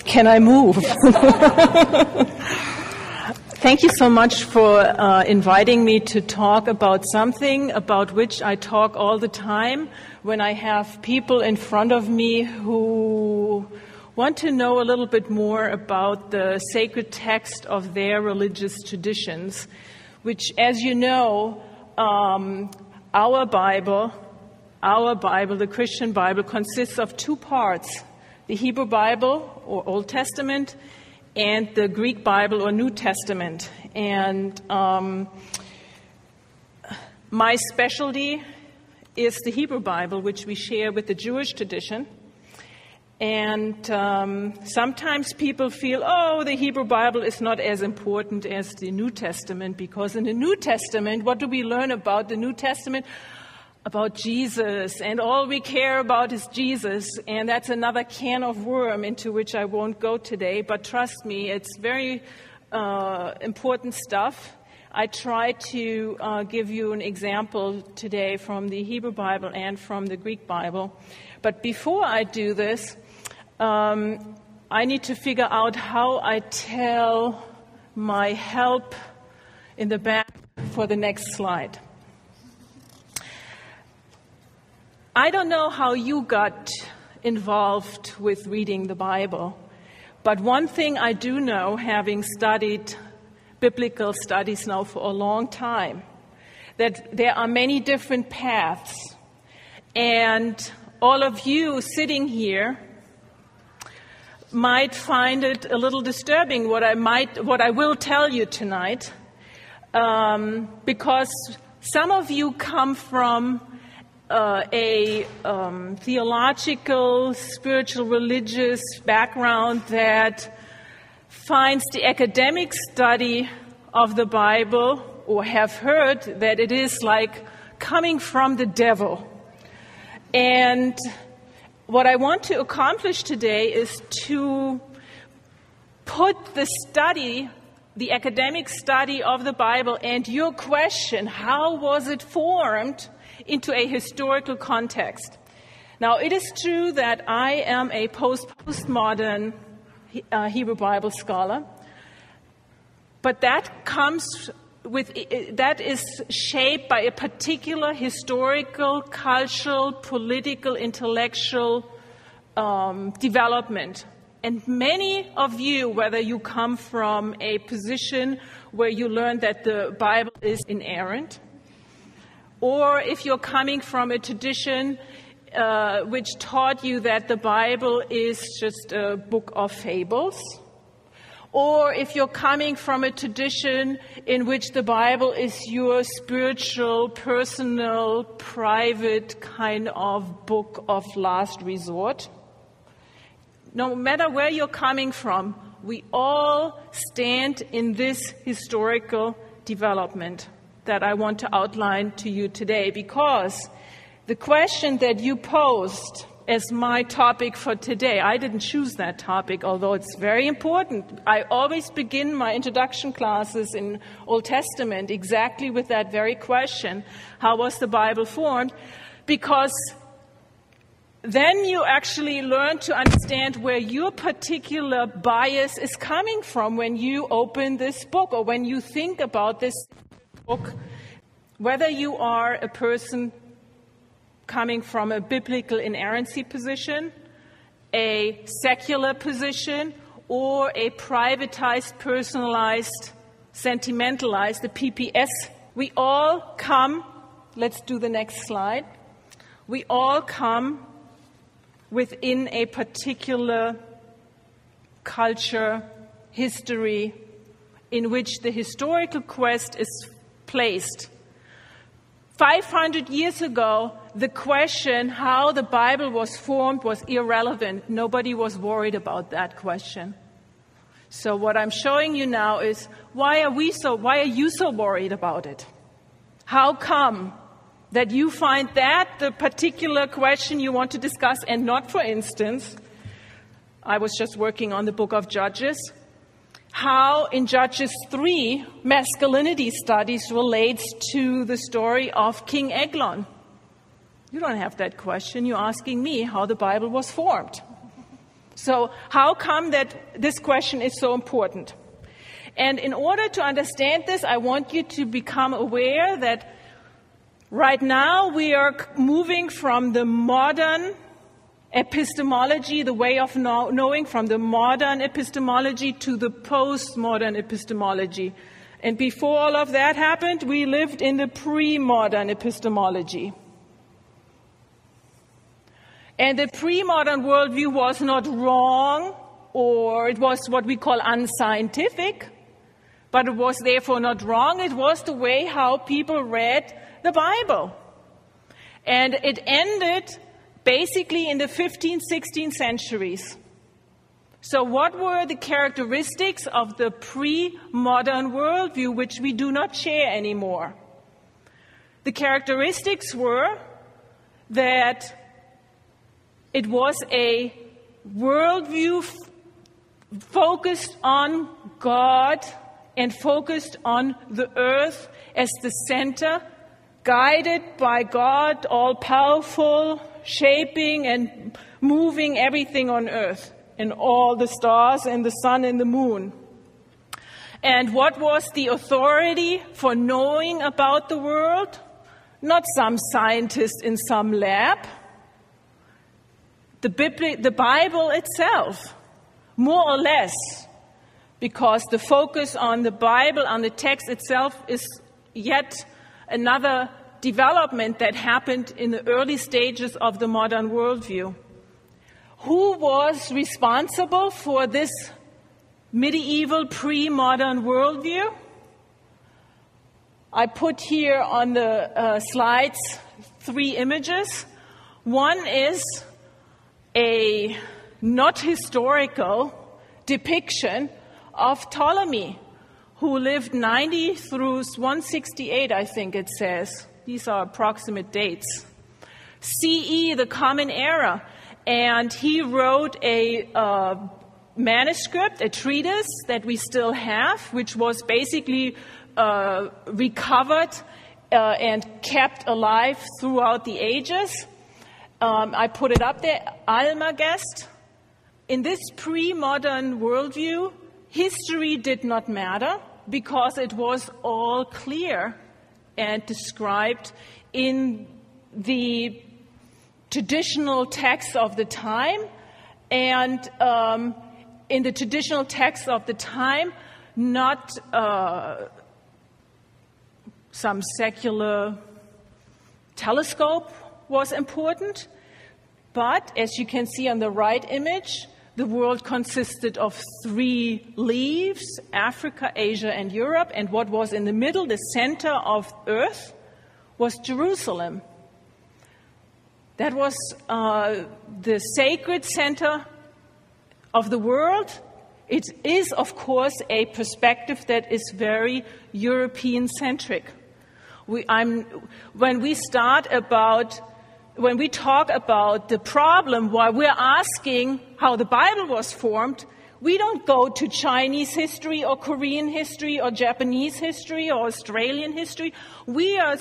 Can I move? Thank you so much for inviting me to talk about something about which I talk all the time when I have people in front of me who want to know a little bit more about the sacred text of their religious traditions, which, as you know, our Bible, the Christian Bible, consists of two parts: the Hebrew Bible, or Old Testament, and the Greek Bible, or New Testament. And my specialty is the Hebrew Bible, which we share with the Jewish tradition. And sometimes people feel, the Hebrew Bible is not as important as the New Testament, because in the New Testament, what do we learn about the New Testament? About Jesus, and all we care about is Jesus, and that's another can of worm into which I won't go today, but trust me, it's very important stuff. I try to give you an example today from the Hebrew Bible and from the Greek Bible. But before I do this, I need to figure out how I tell my help in the back for the next slide. I don't know how you got involved with reading the Bible, but one thing I do know, having studied biblical studies now for a long time, that there are many different paths. And all of you sitting here might find it a little disturbing what I will tell you tonight, because some of you come from a theological, spiritual, religious background that finds the academic study of the Bible, or have heard that it is like coming from the devil. And what I want to accomplish today is to put the study, the academic study of the Bible, and your question, how was it formed, into a historical context. Now, it is true that I am a postmodern Hebrew Bible scholar, but that is shaped by a particular historical, cultural, political, intellectual development. And many of you, whether you come from a position where you learn that the Bible is inerrant, or if you're coming from a tradition which taught you that the Bible is just a book of fables, or if you're coming from a tradition in which the Bible is your spiritual, personal, private kind of book of last resort, no matter where you're coming from, we all stand in this historical development that I want to outline to you today, because the question that you posed as my topic for today, I didn't choose that topic, although it's very important. I always begin my introduction classes in Old Testament exactly with that very question: how was the Bible formed? Because then you actually learn to understand where your particular bias is coming from when you open this book, or when you think about this book, whether you are a person coming from a biblical inerrancy position, a secular position, or a privatized, personalized, sentimentalized, the PPS. We all come, let's do the next slide, we all come within a particular culture, history, in which the historical quest is placed. 500 years ago, the question how the Bible was formed was irrelevant. Nobody was worried about that question. So what I'm showing you now is why are you so worried about it? How come that you find that the particular question you want to discuss, and not, for instance, I was just working on the book of Judges, how in Judges 3 masculinity studies relates to the story of King Eglon. You don't have that question. You're asking me how the Bible was formed. So how come that this question is so important? And in order to understand this, I want you to become aware that right now we are moving from the modern epistemology, the way of knowing, from the modern epistemology to the postmodern epistemology. And before all of that happened, we lived in the pre-modern epistemology. And the pre-modern worldview was not wrong, or it was what we call unscientific, but it was therefore not wrong. It was the way how people read the Bible. And it ended basically in the 15th, 16th centuries. So what were the characteristics of the pre-modern worldview which we do not share anymore? The characteristics were that it was a worldview focused on God and focused on the earth as the center, guided by God, all-powerful, shaping and moving everything on earth, and all the stars and the sun and the moon. And what was the authority for knowing about the world? Not some scientist in some lab. The Bible itself, more or less, because the focus on the Bible, on the text itself, is yet another development that happened in the early stages of the modern worldview. Who was responsible for this medieval pre-modern worldview? I put here on the slides 3 images. One is a not historical depiction of Ptolemy, who lived 90 through 168, I think it says. These are approximate dates. CE, the Common Era. And he wrote a manuscript, a treatise that we still have, which was basically recovered and kept alive throughout the ages. I put it up there, Almagest. In this pre-modern worldview, history did not matter because it was all clear and described in the traditional texts of the time. And in the traditional texts of the time, not some secular telescope was important. But as you can see on the right image, the world consisted of 3 leaves, Africa, Asia, and Europe. And what was in the middle, the center of Earth, was Jerusalem. That was the sacred center of the world. It is, of course, a perspective that is very European-centric. When we talk about the problem, why we're asking how the Bible was formed, we don't go to Chinese history or Korean history or Japanese history or Australian history. We are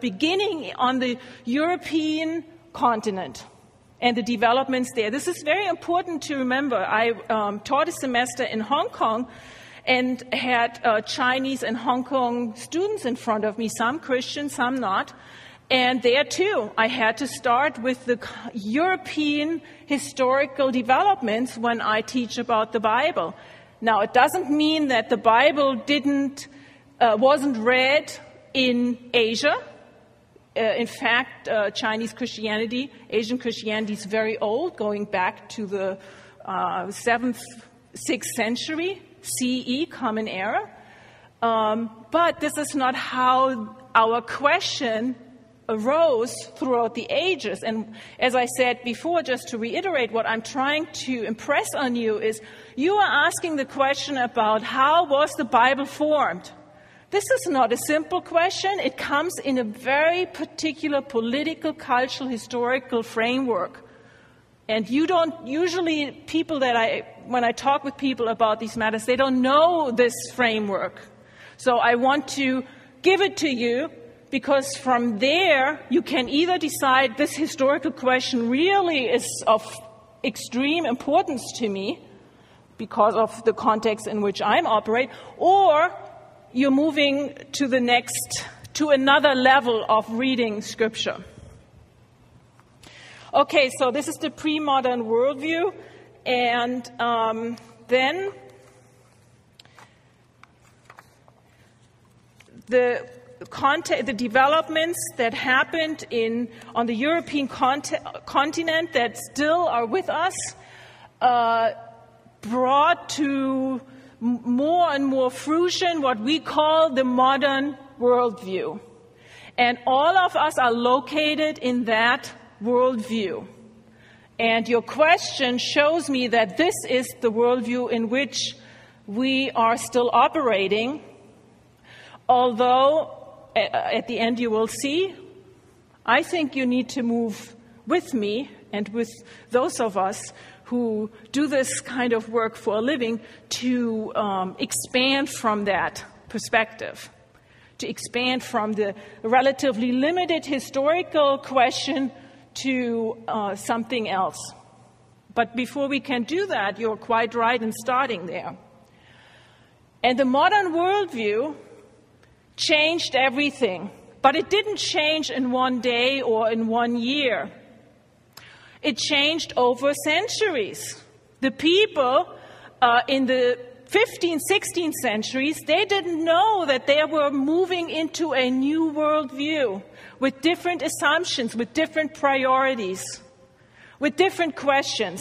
beginning on the European continent and the developments there. This is very important to remember. I taught a semester in Hong Kong and had Chinese and Hong Kong students in front of me, some Christian, some not. And there, too, I had to start with the European historical developments when I teach about the Bible. Now, it doesn't mean that the Bible wasn't read in Asia. In fact, Chinese Christianity, Asian Christianity is very old, going back to the 7th, 6th century, CE, Common Era. But this is not how our question arose throughout the ages. And as I said before, just to reiterate, what I'm trying to impress on you is you are asking the question about how was the Bible formed. This is not a simple question. It comes in a very particular political, cultural, historical framework. And you don't usually, when I talk with people about these matters, they don't know this framework. So I want to give it to you, because from there you can either decide this historical question really is of extreme importance to me because of the context in which I'm operating, or you're moving to another level of reading Scripture. Okay, so this is the pre-modern worldview, and then the developments that happened on the European continent that still are with us brought to more and more fruition what we call the modern worldview. And all of us are located in that worldview. And your question shows me that this is the worldview in which we are still operating, although at the end you will see, I think you need to move with me and with those of us who do this kind of work for a living to expand from that perspective, to expand from the relatively limited historical question to something else. But before we can do that, you're quite right in starting there. And the modern worldview changed everything, but it didn't change in one day or in 1 year. It changed over centuries. The people in the 15th, 16th centuries, they didn't know that they were moving into a new worldview with different assumptions, with different priorities, with different questions.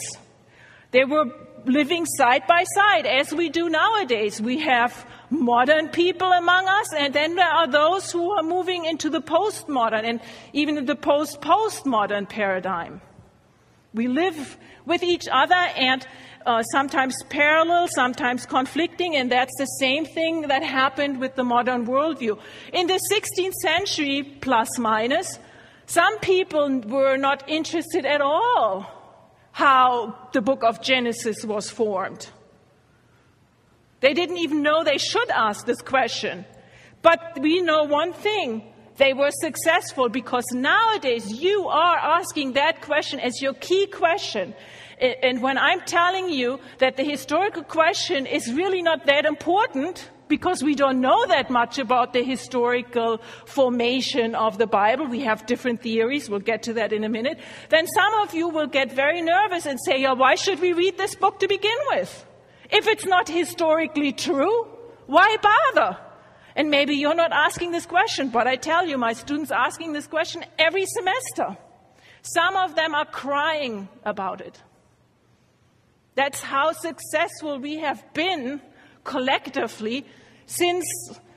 They were living side by side, as we do nowadays. We have modern people among us, and then there are those who are moving into the postmodern and even the post-postmodern paradigm. We live with each other, and sometimes parallel, sometimes conflicting, and that's the same thing that happened with the modern worldview. In the 16th century, plus minus, some people were not interested at all how the book of Genesis was formed. They didn't even know they should ask this question. But we know one thing. They were successful because nowadays you are asking that question as your key question. And when I'm telling you that the historical question is really not that important because we don't know that much about the historical formation of the Bible, we have different theories, we'll get to that in a minute, then some of you will get very nervous and say, why should we read this book to begin with? If it's not historically true, why bother? And maybe you're not asking this question, but I tell you, my students are asking this question every semester. Some of them are crying about it. That's how successful we have been collectively since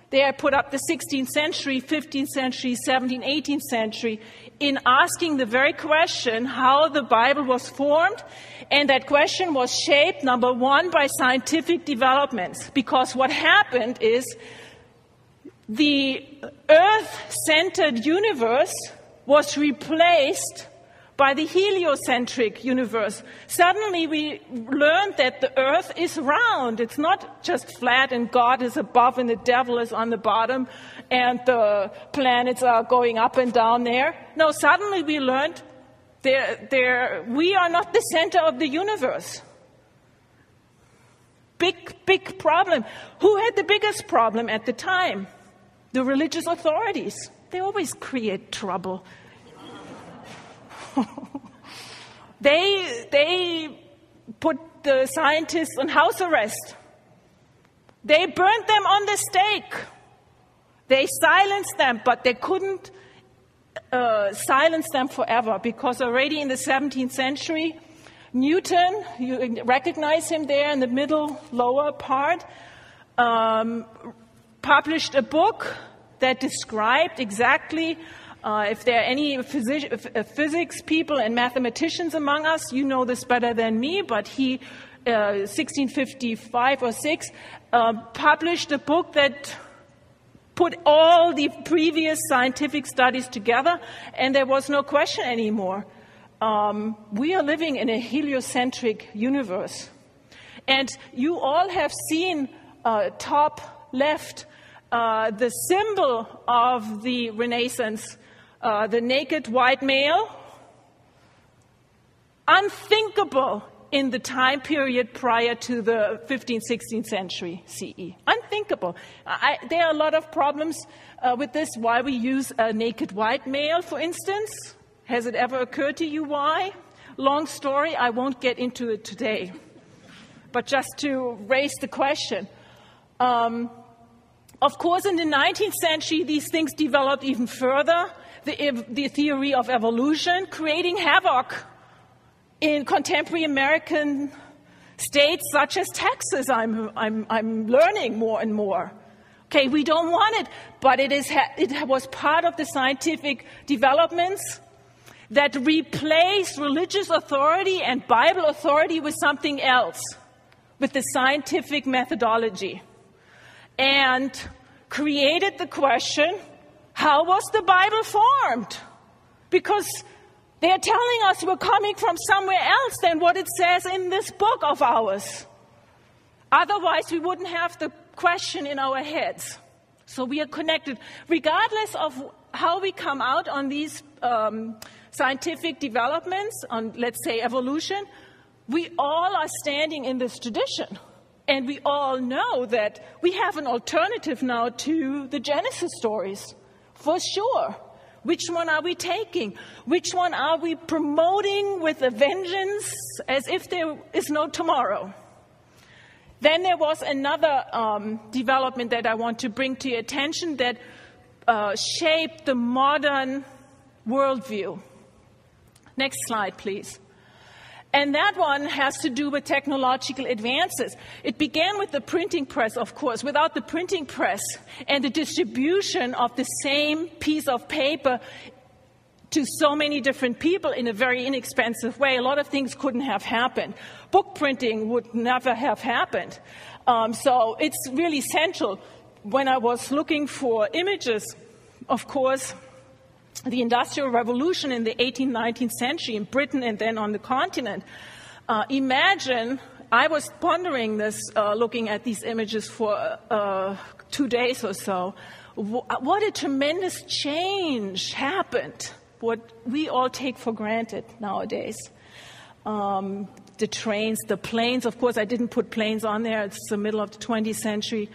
they had put up the 16th century, 15th century, 17th, 18th century in asking the very question how the Bible was formed. And that question was shaped, number one, by scientific developments. Because what happened is the Earth-centered universe was replaced by the heliocentric universe. Suddenly we learned that the Earth is round. It's not just flat and God is above and the devil is on the bottom and the planets are going up and down there. No, suddenly we learned we are not the center of the universe. Big problem. Who had the biggest problem at the time? The religious authorities. They always create trouble. They put the scientists on house arrest. They burned them on the stake. They silenced them, but they couldn't silence them forever because already in the 17th century, Newton, you recognize him there in the middle lower part, published a book that described exactly, if there are any physics people and mathematicians among us, you know this better than me, but he, 1655 or 6, published a book that put all the previous scientific studies together, and there was no question anymore. We are living in a heliocentric universe. And you all have seen top left the symbol of the Renaissance, the naked white male. Unthinkable in the time period prior to the 15th, 16th century CE. Unthinkable. There are a lot of problems with this, why we use a naked white male, for instance. Has it ever occurred to you why? Long story, I won't get into it today. But just to raise the question. Of course, in the 19th century, these things developed even further. The theory of evolution, creating havoc in contemporary American states such as Texas. I'm learning more and more. Okay, we don't want it, but it was part of the scientific developments that replaced religious authority and Bible authority with something else, with the scientific methodology, and created the question, how was the Bible formed? Because they're telling us we're coming from somewhere else than what it says in this book of ours. Otherwise, we wouldn't have the question in our heads. So we are connected. Regardless of how we come out on these scientific developments, on, let's say, evolution, we all are standing in this tradition. And we all know that we have an alternative now to the Genesis stories, for sure. Which one are we taking? Which one are we promoting with a vengeance as if there is no tomorrow? Then there was another development that I want to bring to your attention that shaped the modern worldview. Next slide, please. And that one has to do with technological advances. It began with the printing press, of course. Without the printing press and the distribution of the same piece of paper to so many different people in a very inexpensive way, a lot of things couldn't have happened. Book printing would never have happened. So it's really central. When I was looking for images, of course, the Industrial Revolution in the 18th, 19th century in Britain and then on the continent. Imagine, I was pondering this, looking at these images for 2 days or so. What a tremendous change happened, what we all take for granted nowadays. The trains, the planes, of course I didn't put planes on there, it's the middle of the 20th century.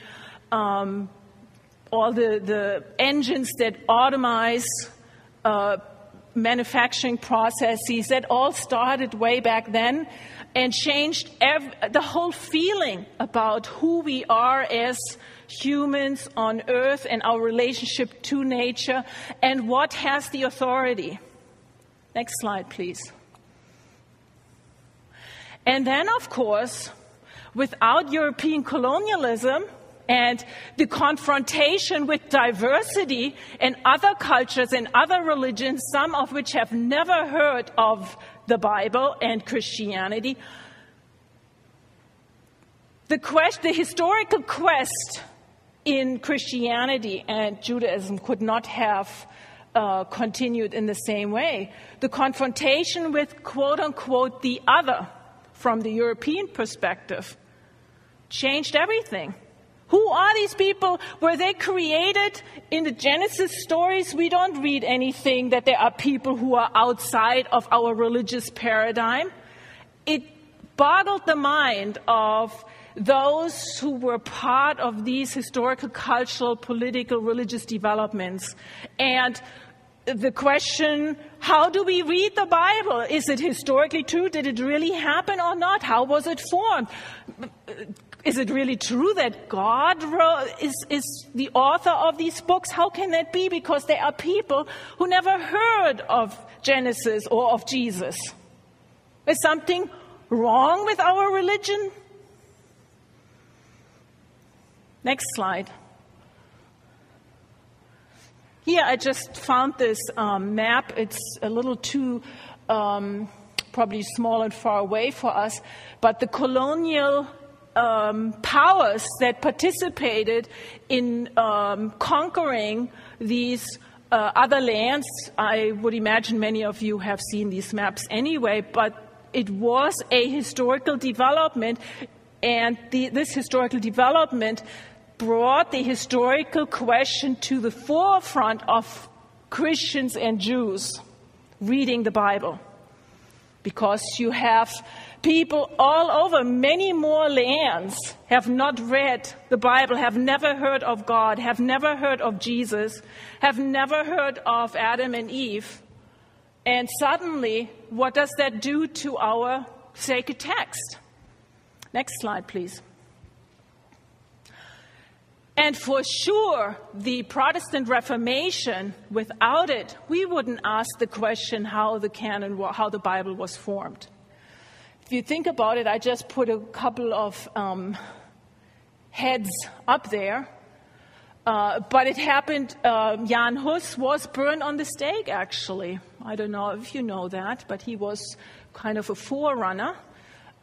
All the engines that automize manufacturing processes that all started way back then and changed the whole feeling about who we are as humans on earth and our relationship to nature and what has the authority. Next slide, please. And then, of course, without European colonialism, and the confrontation with diversity and other cultures and other religions, some of which have never heard of the Bible and Christianity. The historical quest in Christianity and Judaism could not have continued in the same way. The confrontation with, quote-unquote, the other from the European perspective changed everything. Who are these people? Were they created in the Genesis stories? We don't read anything that there are people who are outside of our religious paradigm. It boggled the mind of those who were part of these historical, cultural, political, religious developments. And the question, how do we read the Bible? Is it historically true? Did it really happen or not? How was it formed? Is it really true that God is the author of these books? How can that be? Because there are people who never heard of Genesis or of Jesus. Is something wrong with our religion? Next slide. Here I just found this map. It's a little too probably small and far away for us, but the colonial powers that participated in conquering these other lands. I would imagine many of you have seen these maps anyway, but it was a historical development, and this historical development brought the historical question to the forefront of Christians and Jews reading the Bible. because you have people all over, many more lands, have not read the Bible, have never heard of God, have never heard of Jesus, have never heard of Adam and Eve. And suddenly, what does that do to our sacred text? Next slide, please. And for sure, the Protestant Reformation, without it, we wouldn't ask the question how the Bible was formed. If you think about it, I just put a couple of heads up there. But it happened, Jan Hus was burned on the stake, actually. I don't know if you know that, but he was kind of a forerunner.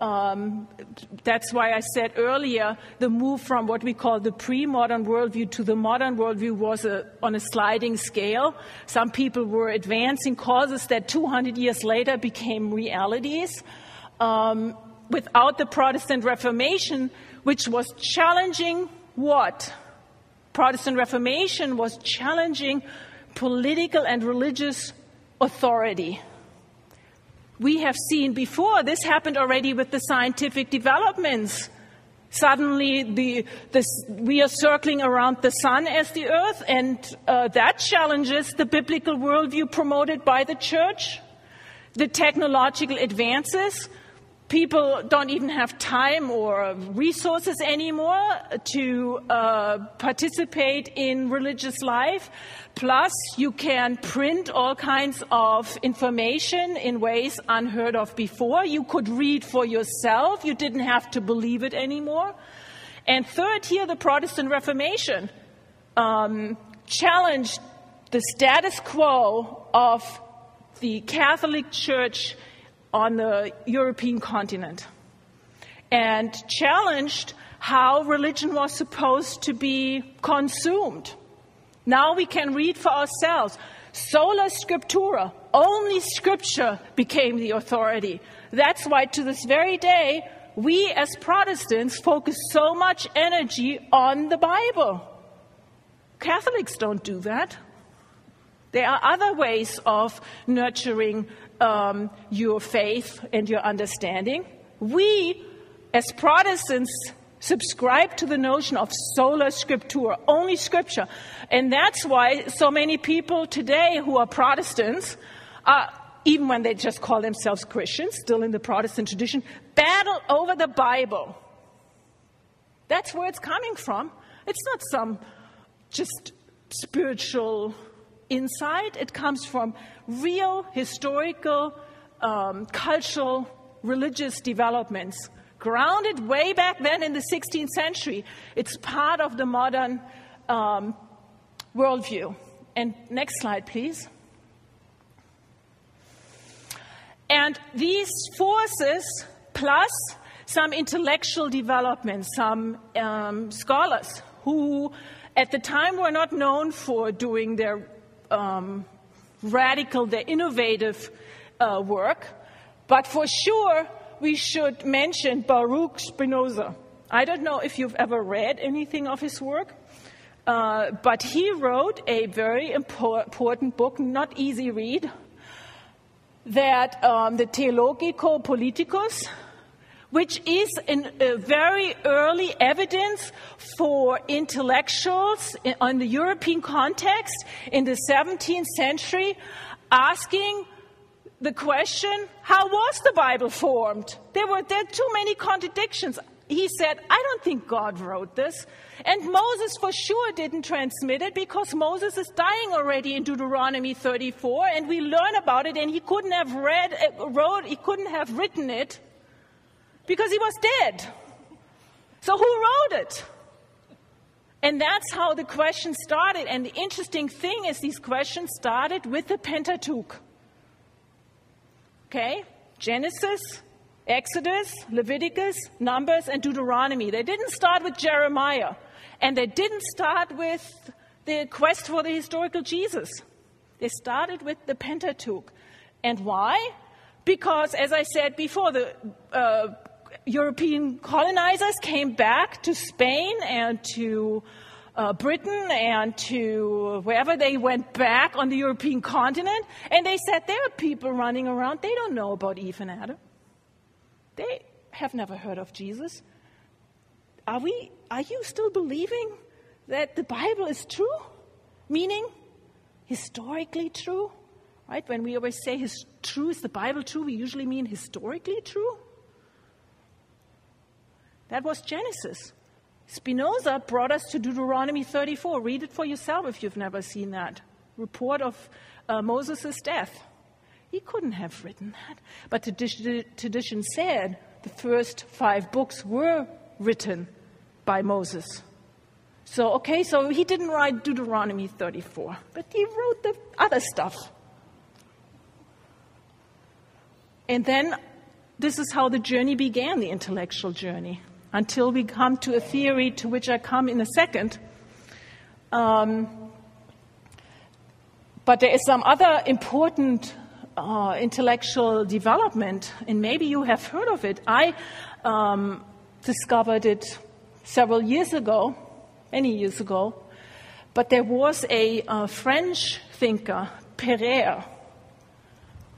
That's why I said earlier, the move from what we call the pre-modern worldview to the modern worldview was on a sliding scale. Some people were advancing causes that 200 years later became realities. Without the Protestant Reformation, which was challenging what? Protestant Reformation was challenging political and religious authority. We have seen before, this happened already with the scientific developments. Suddenly, we are circling around the sun as the earth, and that challenges the biblical worldview promoted by the church. The technological advances, people don't even have time or resources anymore to participate in religious life. Plus, you can print all kinds of information in ways unheard of before. You could read for yourself. You didn't have to believe it anymore. And third, here, the Protestant Reformation challenged the status quo of the Catholic Church on the European continent and challenged how religion was supposed to be consumed. Now we can read for ourselves. Sola scriptura, only scripture became the authority. That's why to this very day, we as Protestants focus so much energy on the Bible. Catholics don't do that. There are other ways of nurturing your faith and your understanding. We, as Protestants, subscribe to the notion of sola scriptura, only scripture. And that's why so many people today who are Protestants, even when they just call themselves Christians, still in the Protestant tradition, battle over the Bible. That's where it's coming from. It's not some just spiritual insight. It comes from real historical, cultural, religious developments, grounded way back then in the 16th century. It's part of the modern worldview. And next slide, please. And these forces, plus some intellectual development, some scholars who at the time were not known for doing their radical, their innovative work. But for sure, we should mention Baruch Spinoza. I don't know if you've ever read anything of his work, but he wrote a very important book, not easy read, that the Theological Politicus, which is a very early evidence for intellectuals in the European context in the 17th century, asking the question, how was the Bible formed? There are too many contradictions. He said, I don't think God wrote this. And Moses for sure didn't transmit it because Moses is dying already in Deuteronomy 34, and we learn about it, and he couldn't have written it because he was dead. So who wrote it? And that's how the question started. And the interesting thing is these questions started with the Pentateuch. Okay? Genesis, Exodus, Leviticus, Numbers, and Deuteronomy. They didn't start with Jeremiah. And they didn't start with the quest for the historical Jesus. They started with the Pentateuch. And why? Because, as I said before, the European colonizers came back to Spain and to Britain and to wherever they went back on the European continent, and they said there are people running around, they don't know about Eve and Adam. They have never heard of Jesus. Are you still believing that the Bible is true? Meaning, historically true? Right? When we always say true, is the Bible true, we usually mean historically true. That was Genesis. Spinoza brought us to Deuteronomy 34. Read it for yourself if you've never seen that. Report of Moses' death. He couldn't have written that. But tradition said the first 5 books were written by Moses. So he didn't write Deuteronomy 34, but he wrote the other stuff. And then this is how the journey began, the intellectual journey, until we come to a theory to which I come in a second. But there is some other important intellectual development, and maybe you have heard of it. I discovered it several years ago, many years ago, but there was a French thinker, Pereire.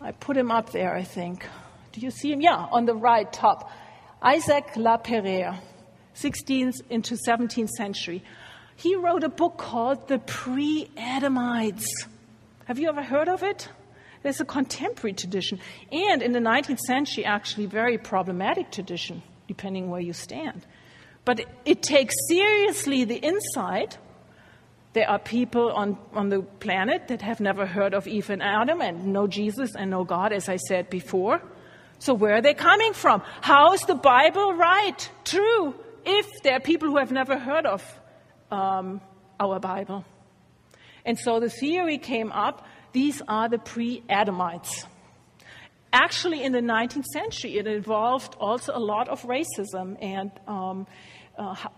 I put him up there, I think. Do you see him? Yeah, on the right top. Isaac La Pereire, 16th into 17th century. He wrote a book called The Pre-Adamites. Have you ever heard of it? There's a contemporary tradition. And in the 19th century, actually very problematic tradition, depending where you stand. But it takes seriously the insight. There are people on the planet that have never heard of Eve and Adam and know Jesus and know God, as I said before. So where are they coming from? How is the Bible right, true, if there are people who have never heard of our Bible? And so the theory came up, these are the pre-Adamites. Actually, in the 19th century, it involved also a lot of racism and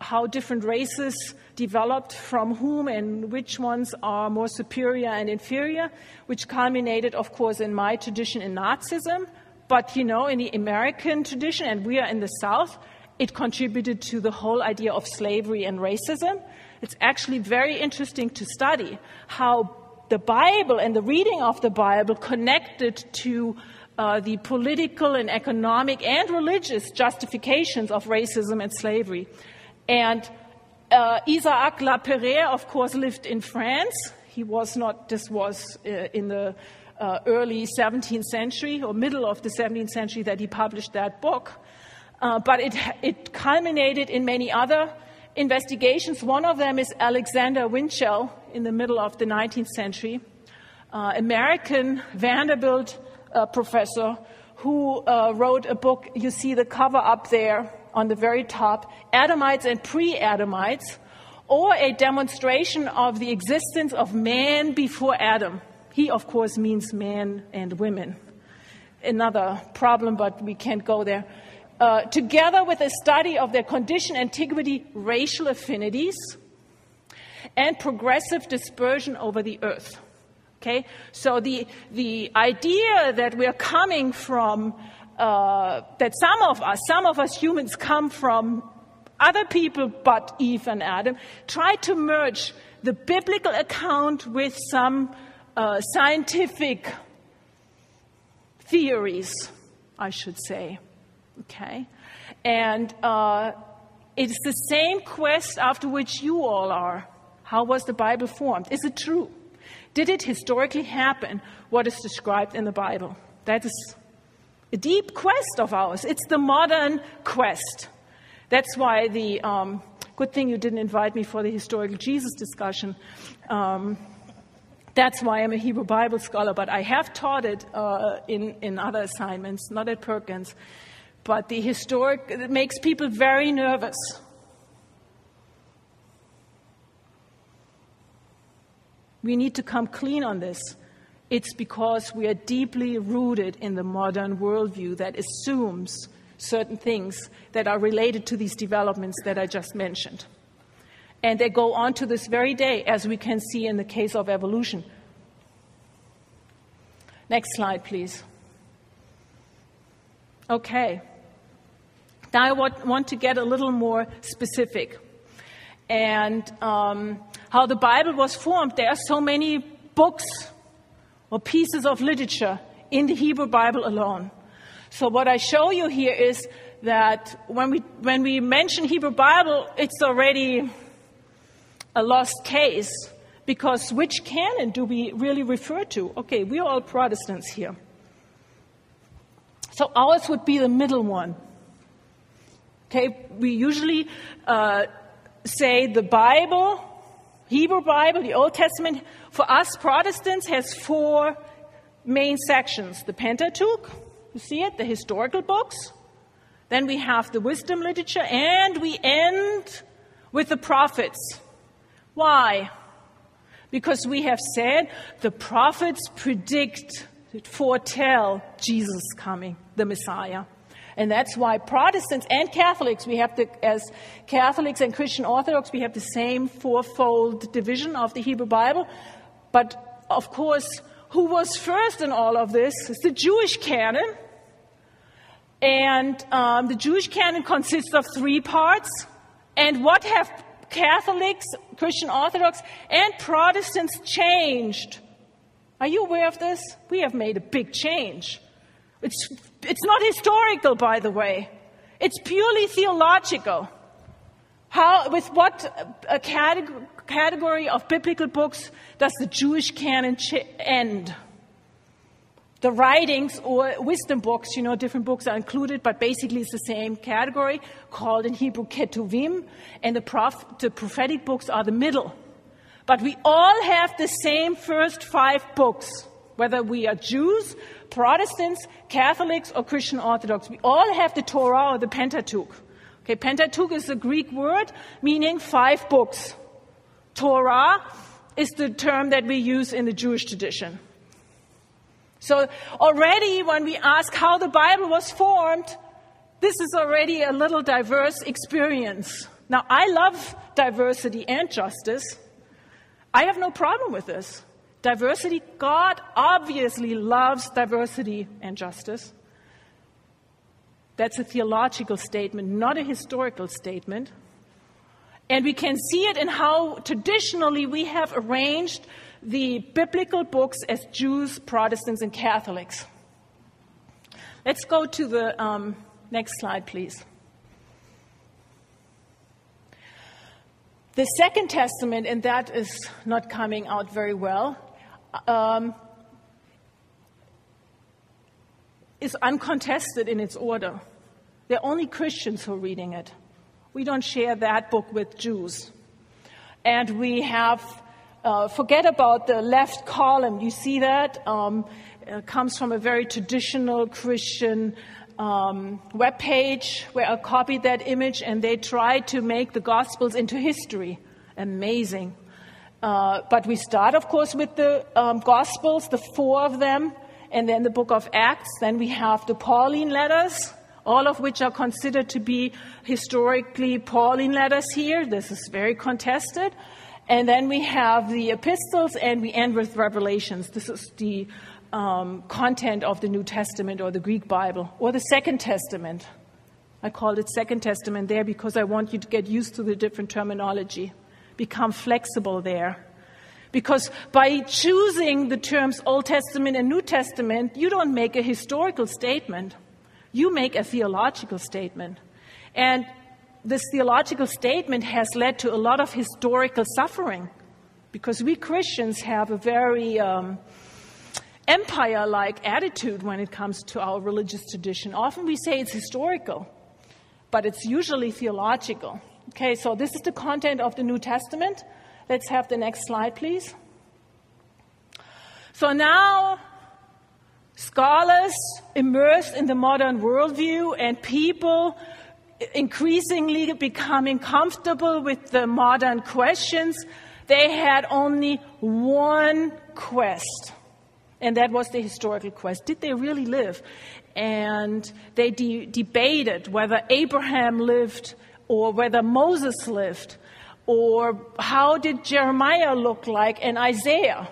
how different races developed from whom and which ones are more superior and inferior, which culminated, of course, in my tradition in Nazism. But, in the American tradition, and we are in the South, it contributed to the whole idea of slavery and racism. It's actually very interesting to study how the Bible and the reading of the Bible connected to the political and economic and religious justifications of racism and slavery. And Isaac La Pereire, of course, lived in France. This was in the early 17th century or middle of the 17th century that he published that book. But it culminated in many other investigations. One of them is Alexander Winchell in the middle of the 19th century, American Vanderbilt professor who wrote a book. You see the cover up there on the very top, Adamites and Pre-Adamites, or a demonstration of the existence of man before Adam. He, of course, means man and women. Another problem, but we can't go there. Together with a study of their condition, antiquity, racial affinities, and progressive dispersion over the earth. Okay? So the idea that we are coming from, that some of us humans come from other people but Eve and Adam, try to merge the biblical account with some scientific theories, I should say. Okay? And it's the same quest after which you all are. How was the Bible formed? Is it true? Did it historically happen, what is described in the Bible? That is a deep quest of ours. It's the modern quest. That's why good thing you didn't invite me for the historical Jesus discussion. That's why I'm a Hebrew Bible scholar, but I have taught it in other assignments, not at Perkins. But the historic, it makes people very nervous. We need to come clean on this. It's because we are deeply rooted in the modern worldview that assumes certain things that are related to these developments that I just mentioned. And they go on to this very day, as we can see in the case of evolution. Next slide, please. Okay. Now I want to get a little more specific. and how the Bible was formed. There are so many books or pieces of literature in the Hebrew Bible alone. So what I show you here is that when we mention Hebrew Bible, it's already a lost case, because which canon do we really refer to? Okay, we are all Protestants here. So ours would be the middle one. Okay, we usually say the Bible, Hebrew Bible, the Old Testament, for us Protestants has 4 main sections. The Pentateuch, you see it, the historical books. Then we have the wisdom literature, and we end with the prophets. Why? Because we have said the prophets foretell Jesus coming, the Messiah. And that's why Protestants and Catholics, as Catholics and Christian Orthodox, we have the same 4-fold division of the Hebrew Bible. But, of course, who was first in all of this is the Jewish canon. And the Jewish canon consists of 3 parts. And what have Catholics, Christian Orthodox, and Protestants changed? Are you aware of this? We have made a big change. It's not historical, by the way. It's purely theological. With what a category of biblical books does the Jewish canon end? The writings or wisdom books, different books are included, but basically it's the same category, called in Hebrew ketuvim, and the prophetic books are the middle. But we all have the same first 5 books, whether we are Jews, Protestants, Catholics, or Christian Orthodox. We all have the Torah or the Pentateuch. Okay, Pentateuch is a Greek word meaning 5 books. Torah is the term that we use in the Jewish tradition. So already when we ask how the Bible was formed, this is already a little diverse experience. Now, I love diversity and justice. I have no problem with this. Diversity, God obviously loves diversity and justice. That's a theological statement, not a historical statement. And we can see it in how traditionally we have arranged the biblical books as Jews, Protestants, and Catholics. Let's go to the next slide, please. The Second Testament, and that is not coming out very well, is uncontested in its order. There are only Christians who are reading it. We don't share that book with Jews. And we have, forget about the left column, you see that? It comes from a very traditional Christian webpage where I copied that image, and they tried to make the Gospels into history. Amazing. But we start, of course, with the Gospels, the 4 of them, and then the book of Acts. Then we have the Pauline letters, all of which are considered to be historically Pauline letters here. This is very contested. And then we have the epistles, and we end with Revelations. This is the content of the New Testament or the Greek Bible or the Second Testament. I called it Second Testament there because I want you to get used to the different terminology. Become flexible there. Because by choosing the terms Old Testament and New Testament, you don't make a historical statement. You make a theological statement. And this theological statement has led to a lot of historical suffering. Because we Christians have a very empire-like attitude when it comes to our religious tradition. Often we say it's historical, but it's usually theological. Okay, so this is the content of the New Testament. Let's have the next slide, please. So now, scholars immersed in the modern worldview and people increasingly becoming comfortable with the modern questions, they had only one quest. And that was the historical quest. Did they really live? And they debated whether Abraham lived or whether Moses lived, or how did Jeremiah look like and Isaiah.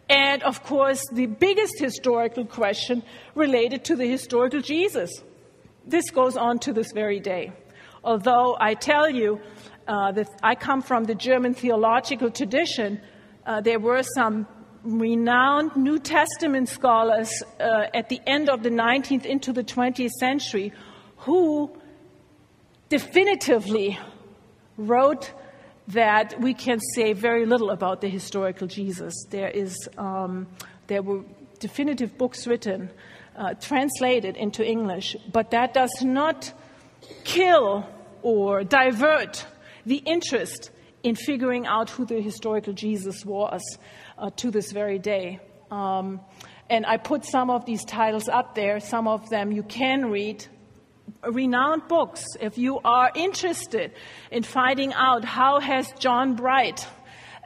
And, of course, the biggest historical question related to the historical Jesus. This goes on to this very day. Although I tell you, I come from the German theological tradition. There were some renowned New Testament scholars at the end of the 19th into the 20th century who definitively wrote that we can say very little about the historical Jesus. There were definitive books written, translated into English, but that does not kill or divert the interest in figuring out who the historical Jesus was to this very day. And I put some of these titles up there. Some of them you can read. Renowned books. If you are interested in finding out how has John Bright,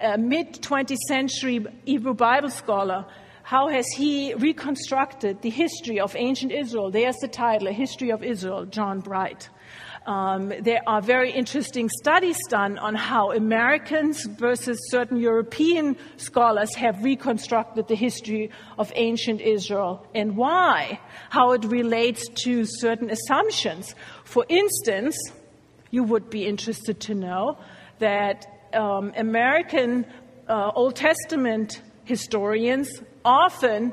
a mid-20th century Hebrew Bible scholar, how has he reconstructed the history of ancient Israel? There's the title, A History of Israel, John Bright. There are very interesting studies done on how Americans versus certain European scholars have reconstructed the history of ancient Israel and why, how it relates to certain assumptions. For instance, you would be interested to know that American Old Testament historians often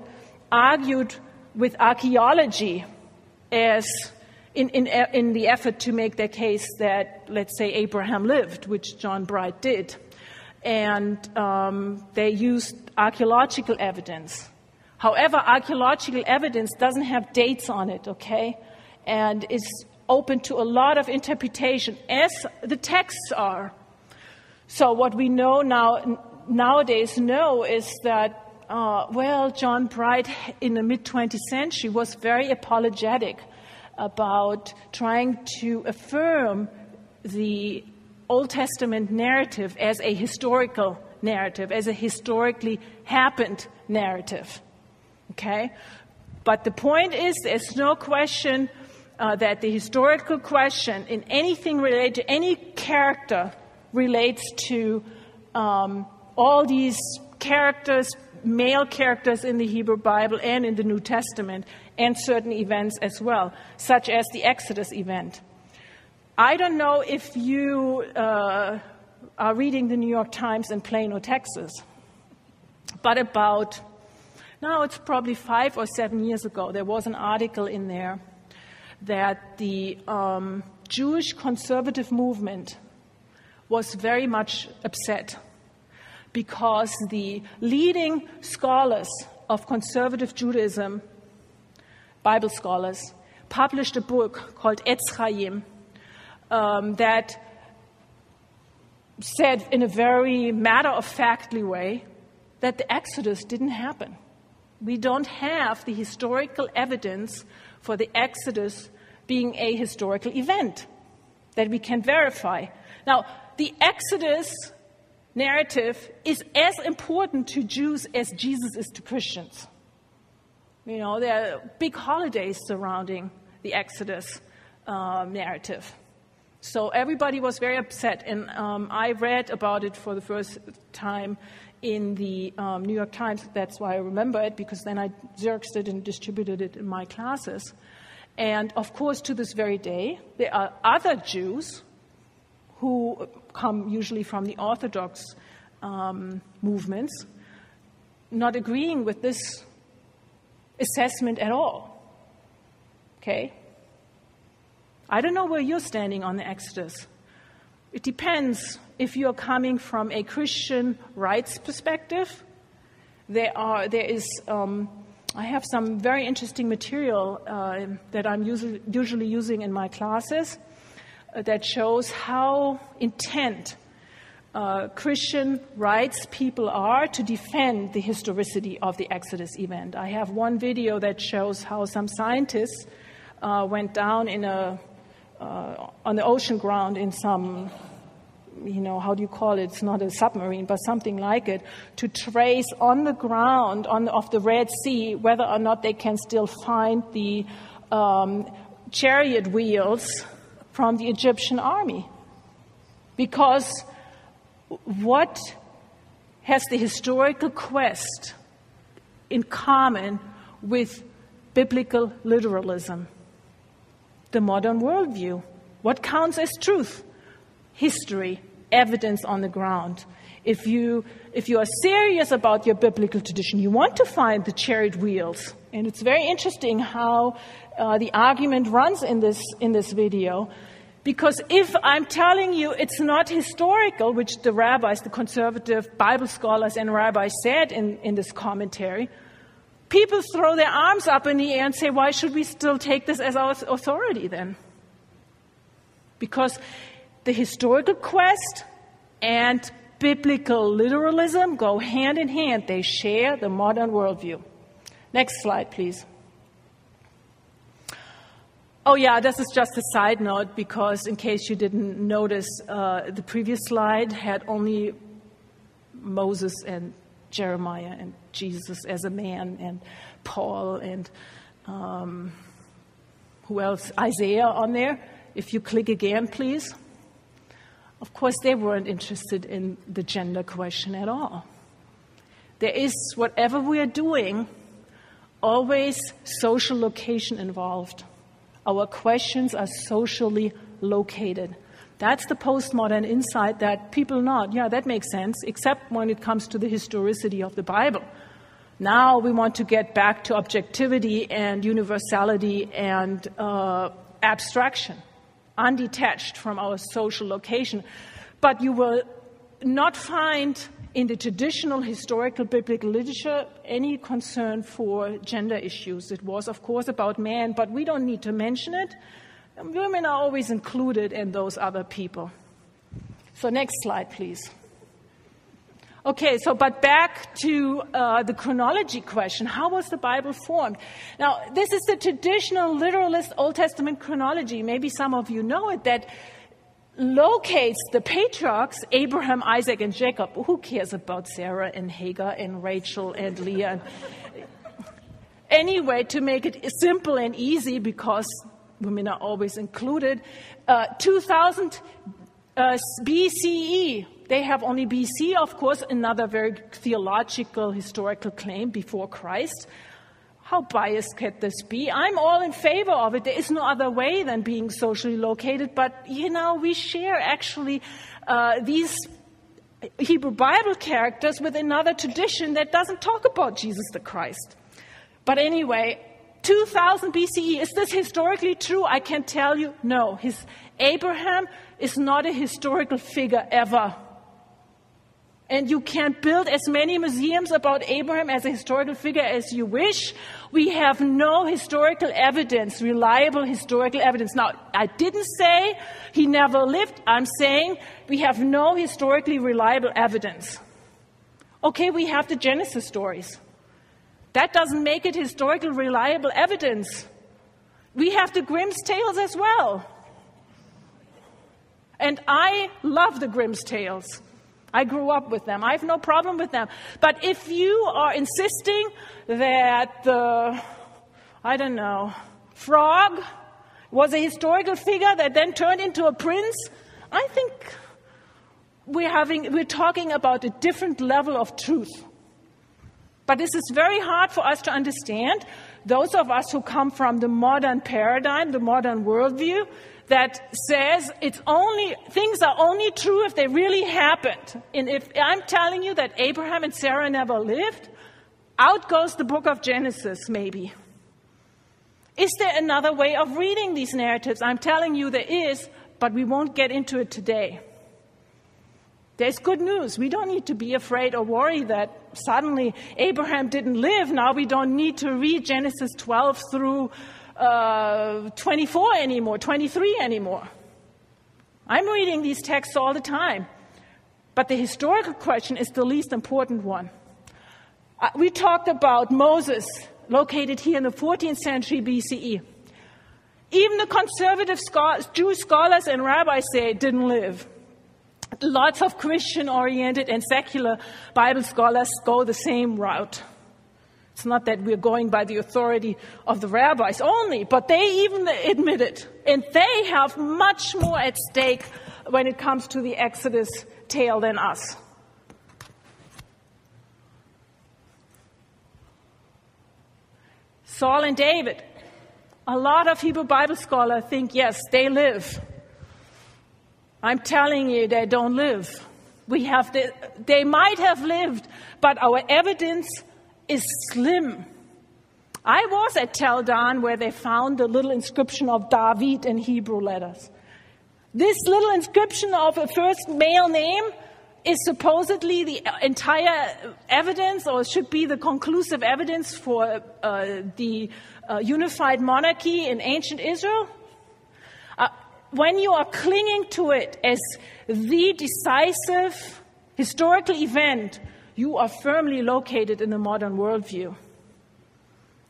argued with archaeology as in the effort to make their case that, let's say, Abraham lived, which John Bright did. And they used archaeological evidence. However, archaeological evidence doesn't have dates on it, okay? And is open to a lot of interpretation, as the texts are. So what we know nowadays is that, John Bright in the mid-20th century was very apologetic about trying to affirm the Old Testament narrative as a historical narrative, as a historically happened narrative. Okay? But the point is, there's no question that the historical question in anything related to any character relates to all these characters, male characters in the Hebrew Bible and in the New Testament, and certain events as well, such as the Exodus event. I don't know if you are reading the New York Times in Plano, Texas, but it's probably 5 or 7 years ago, there was an article in there that the Jewish conservative movement was very much upset because the leading scholars of conservative Judaism, Bible scholars, published a book called Etz Chaim that said in a very matter-of-factly way that the Exodus didn't happen. We don't have the historical evidence for the Exodus being a historical event that we can verify. Now, the Exodus narrative is as important to Jews as Jesus is to Christians. You know, there are big holidays surrounding the Exodus narrative. So everybody was very upset, and I read about it for the first time in the New York Times. That's why I remember it, because then I Xeroxed it and distributed it in my classes. And, of course, to this very day, there are other Jews who come usually from the Orthodox movements, not agreeing with this assessment at all. Okay? I don't know where you're standing on the Exodus. It depends if you're coming from a Christian rights perspective. I have some very interesting material that I'm usually using in my classes that shows how intent Christian rights people are to defend the historicity of the Exodus event. I have one video that shows how some scientists went down on the ocean ground in some, how do you call it? It's not a submarine, but something like it, to trace on the ground of the Red Sea whether or not they can still find the chariot wheels from the Egyptian army. Because what has the historical quest in common with biblical literalism? The modern worldview. What counts as truth? history, evidence on the ground. If you are serious about your biblical tradition, you want to find the chariot wheels. And it's very interesting how the argument runs in this video. Because if I'm telling you it's not historical, which the rabbis, the conservative Bible scholars and rabbis said in this commentary, people throw their arms up in the air and say, why should we still take this as our authority then? Because the historical quest and biblical literalism go hand in hand. They share the modern worldview. Next slide, please. Oh yeah, this is just a side note because in case you didn't notice, the previous slide had only Moses and Jeremiah and Jesus as a man and Paul and who else? Isaiah on there. If you click again, please. Of course, they weren't interested in the gender question at all. There is, whatever we are doing, always social location involved. Our questions are socially located. That's the postmodern insight that people nod. Yeah, that makes sense, except when it comes to the historicity of the Bible. Now we want to get back to objectivity and universality and abstraction, undetached from our social location. But you will not find in the traditional historical biblical literature any concern for gender issues. It was, of course, about men, but we don't need to mention it. And women are always included in those other people. So next slide, please. Okay, but back to the chronology question. How was the Bible formed? Now, this is the traditional literalist Old Testament chronology. Maybe some of you know it, that locates the patriarchs, Abraham, Isaac, and Jacob. Who cares about Sarah and Hagar and Rachel and Leah? Anyway, to make it simple and easy, because women are always included, 2000 BCE. They have only BC, of course, another very theological, historical claim before Christ. How biased could this be? I'm all in favor of it. There is no other way than being socially located. But, we share actually these Hebrew Bible characters with another tradition that doesn't talk about Jesus the Christ. But anyway, 2000 BCE, is this historically true? I can tell you, no. Abraham is not a historical figure ever. And you can build as many museums about Abraham as a historical figure as you wish. We have no historical evidence, reliable historical evidence. Now, I didn't say he never lived. I'm saying we have no historically reliable evidence. Okay, we have the Genesis stories. That doesn't make it historical reliable evidence. We have the Grimm's tales as well. And I love the Grimm's tales. I grew up with them. I have no problem with them. But if you are insisting that the, frog was a historical figure that then turned into a prince, I think we're talking about a different level of truth. But this is very hard for us to understand. Those of us who come from the modern paradigm, the modern worldview, that says things are only true if they really happened. And if I'm telling you that Abraham and Sarah never lived, out goes the book of Genesis, maybe. Is there another way of reading these narratives? I'm telling you there is, but we won't get into it today. There's good news. We don't need to be afraid or worry that suddenly Abraham didn't live. Now we don't need to read Genesis 12 through 24 anymore, 23 anymore. I'm reading these texts all the time. But the historical question is the least important one. We talked about Moses, located here in the 14th century BCE. Even the conservative Jewish scholars and rabbis say it didn't live. Lots of Christian-oriented and secular Bible scholars go the same route. It's not that we're going by the authority of the rabbis only, but they even admit it. And they have much more at stake when it comes to the Exodus tale than us. Saul and David. A lot of Hebrew Bible scholars think, yes, they live. I'm telling you, they don't live. They might have lived, but our evidence is slim. I was at Tel Dan where they found the little inscription of David in Hebrew letters. This little inscription of a first male name is supposedly the entire evidence, or should be the conclusive evidence for the unified monarchy in ancient Israel. When you are clinging to it as the decisive historical event, you are firmly located in the modern worldview.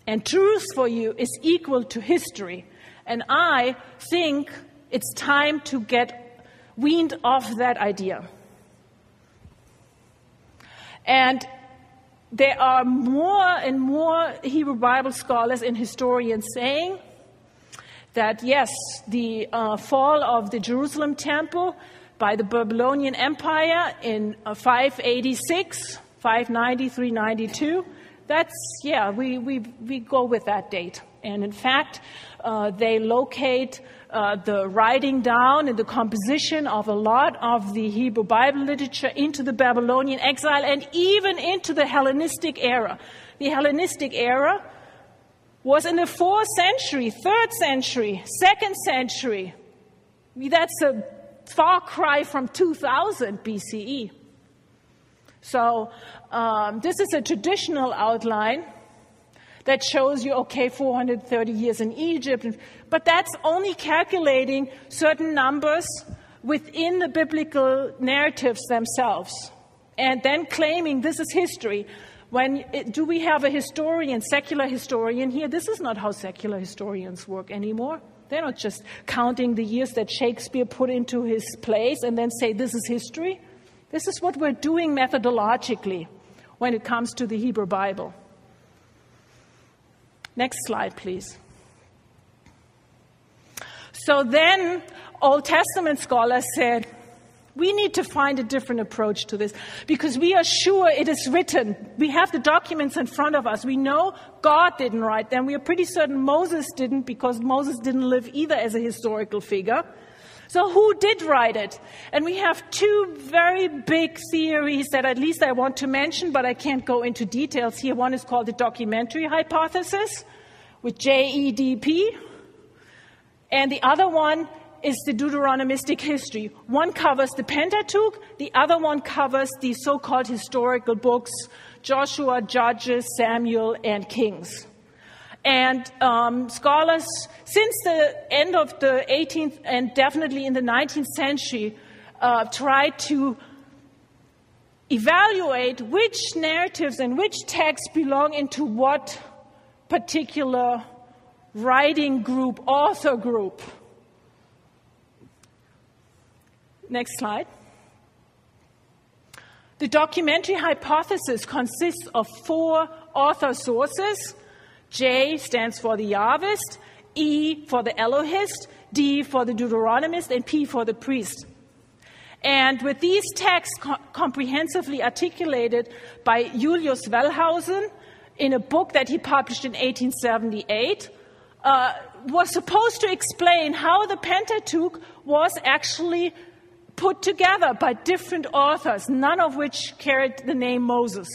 And truth for you is equal to history. And I think it's time to get weaned off that idea. And there are more and more Hebrew Bible scholars and historians saying that, yes, the fall of the Jerusalem temple by the Babylonian Empire in 586, 590, 392, we go with that date. And in fact, they locate the writing down and the composition of a lot of the Hebrew Bible literature into the Babylonian exile and even into the Hellenistic era. The Hellenistic era was in the 4th century, 3rd century, 2nd century. That's a far cry from 2000 BCE. So this is a traditional outline that shows you, 430 years in Egypt. But that's only calculating certain numbers within the biblical narratives themselves. And then claiming this is history. Do we have a historian, secular historian here? This is not how secular historians work anymore. They're not just counting the years that Shakespeare put into his plays and then say this is history. This is what we're doing methodologically when it comes to the Hebrew Bible. Next slide, please. So then Old Testament scholars said, we need to find a different approach to this because we are sure it is written. We have the documents in front of us. We know God didn't write them. We are pretty certain Moses didn't, because Moses didn't live either as a historical figure. So who did write it? And we have two very big theories that at least I want to mention, but I can't go into details here. One is called the documentary hypothesis with JEDP. And the other one is the Deuteronomistic history. One covers the Pentateuch, the other one covers the so-called historical books, Joshua, Judges, Samuel, and Kings. And scholars, since the end of the 18th and definitely in the 19th century, tried to evaluate which narratives and which texts belong into what particular writing group, author group. Next slide. The documentary hypothesis consists of 4 author sources. J stands for the Yahwist, E for the Elohist, D for the Deuteronomist, and P for the priest. And with these texts comprehensively articulated by Julius Wellhausen in a book that he published in 1878, was supposed to explain how the Pentateuch was actually put together by different authors, none of which carried the name Moses.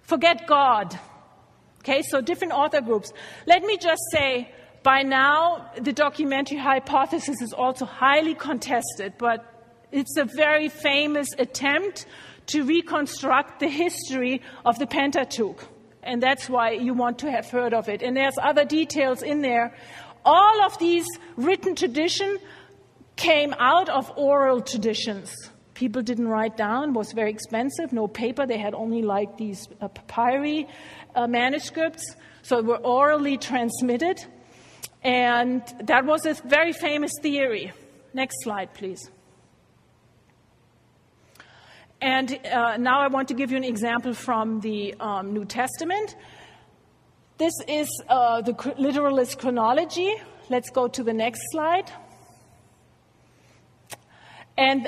Forget God. Okay, so different author groups. Let me just say, by now, the documentary hypothesis is also highly contested, but it's a very famous attempt to reconstruct the history of the Pentateuch. And that's why you want to have heard of it. And there's other details in there. All of these written tradition came out of oral traditions. People didn't write down, it was very expensive, no paper. They had only like these papyri manuscripts, so they were orally transmitted. And that was a very famous theory. Next slide, please. And now I want to give you an example from the New Testament. This is the literalist chronology. Let's go to the next slide. And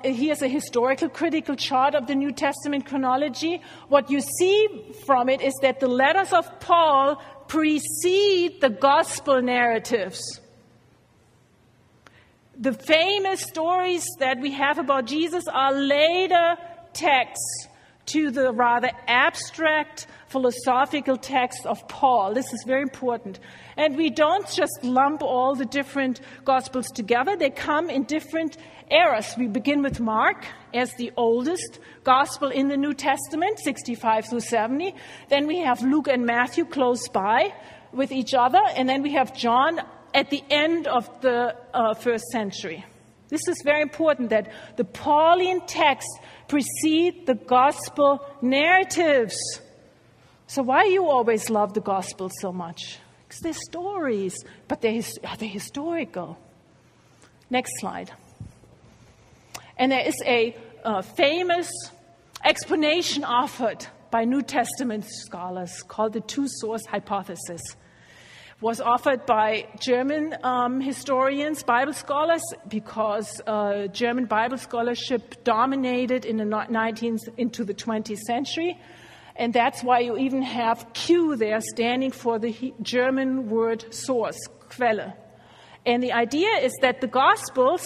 here's a historical critical chart of the New Testament chronology. What you see from it is that the letters of Paul precede the gospel narratives. The famous stories that we have about Jesus are later texts to the rather abstract philosophical text of Paul. This is very important. And we don't just lump all the different Gospels together. They come in different eras. We begin with Mark as the oldest Gospel in the New Testament, 65 through 70. Then we have Luke and Matthew close by with each other. And then we have John at the end of the first century. This is very important that the Pauline texts precede the Gospel narratives. So why do you always love the Gospel so much? Because they're stories, but are they historical? Next slide. And there is a famous explanation offered by New Testament scholars called the two-source hypothesis. It was offered by German historians, Bible scholars, because German Bible scholarship dominated in the 19th into the 20th century. And that's why you even have Q there standing for the German word source, Quelle. And the idea is that the Gospels,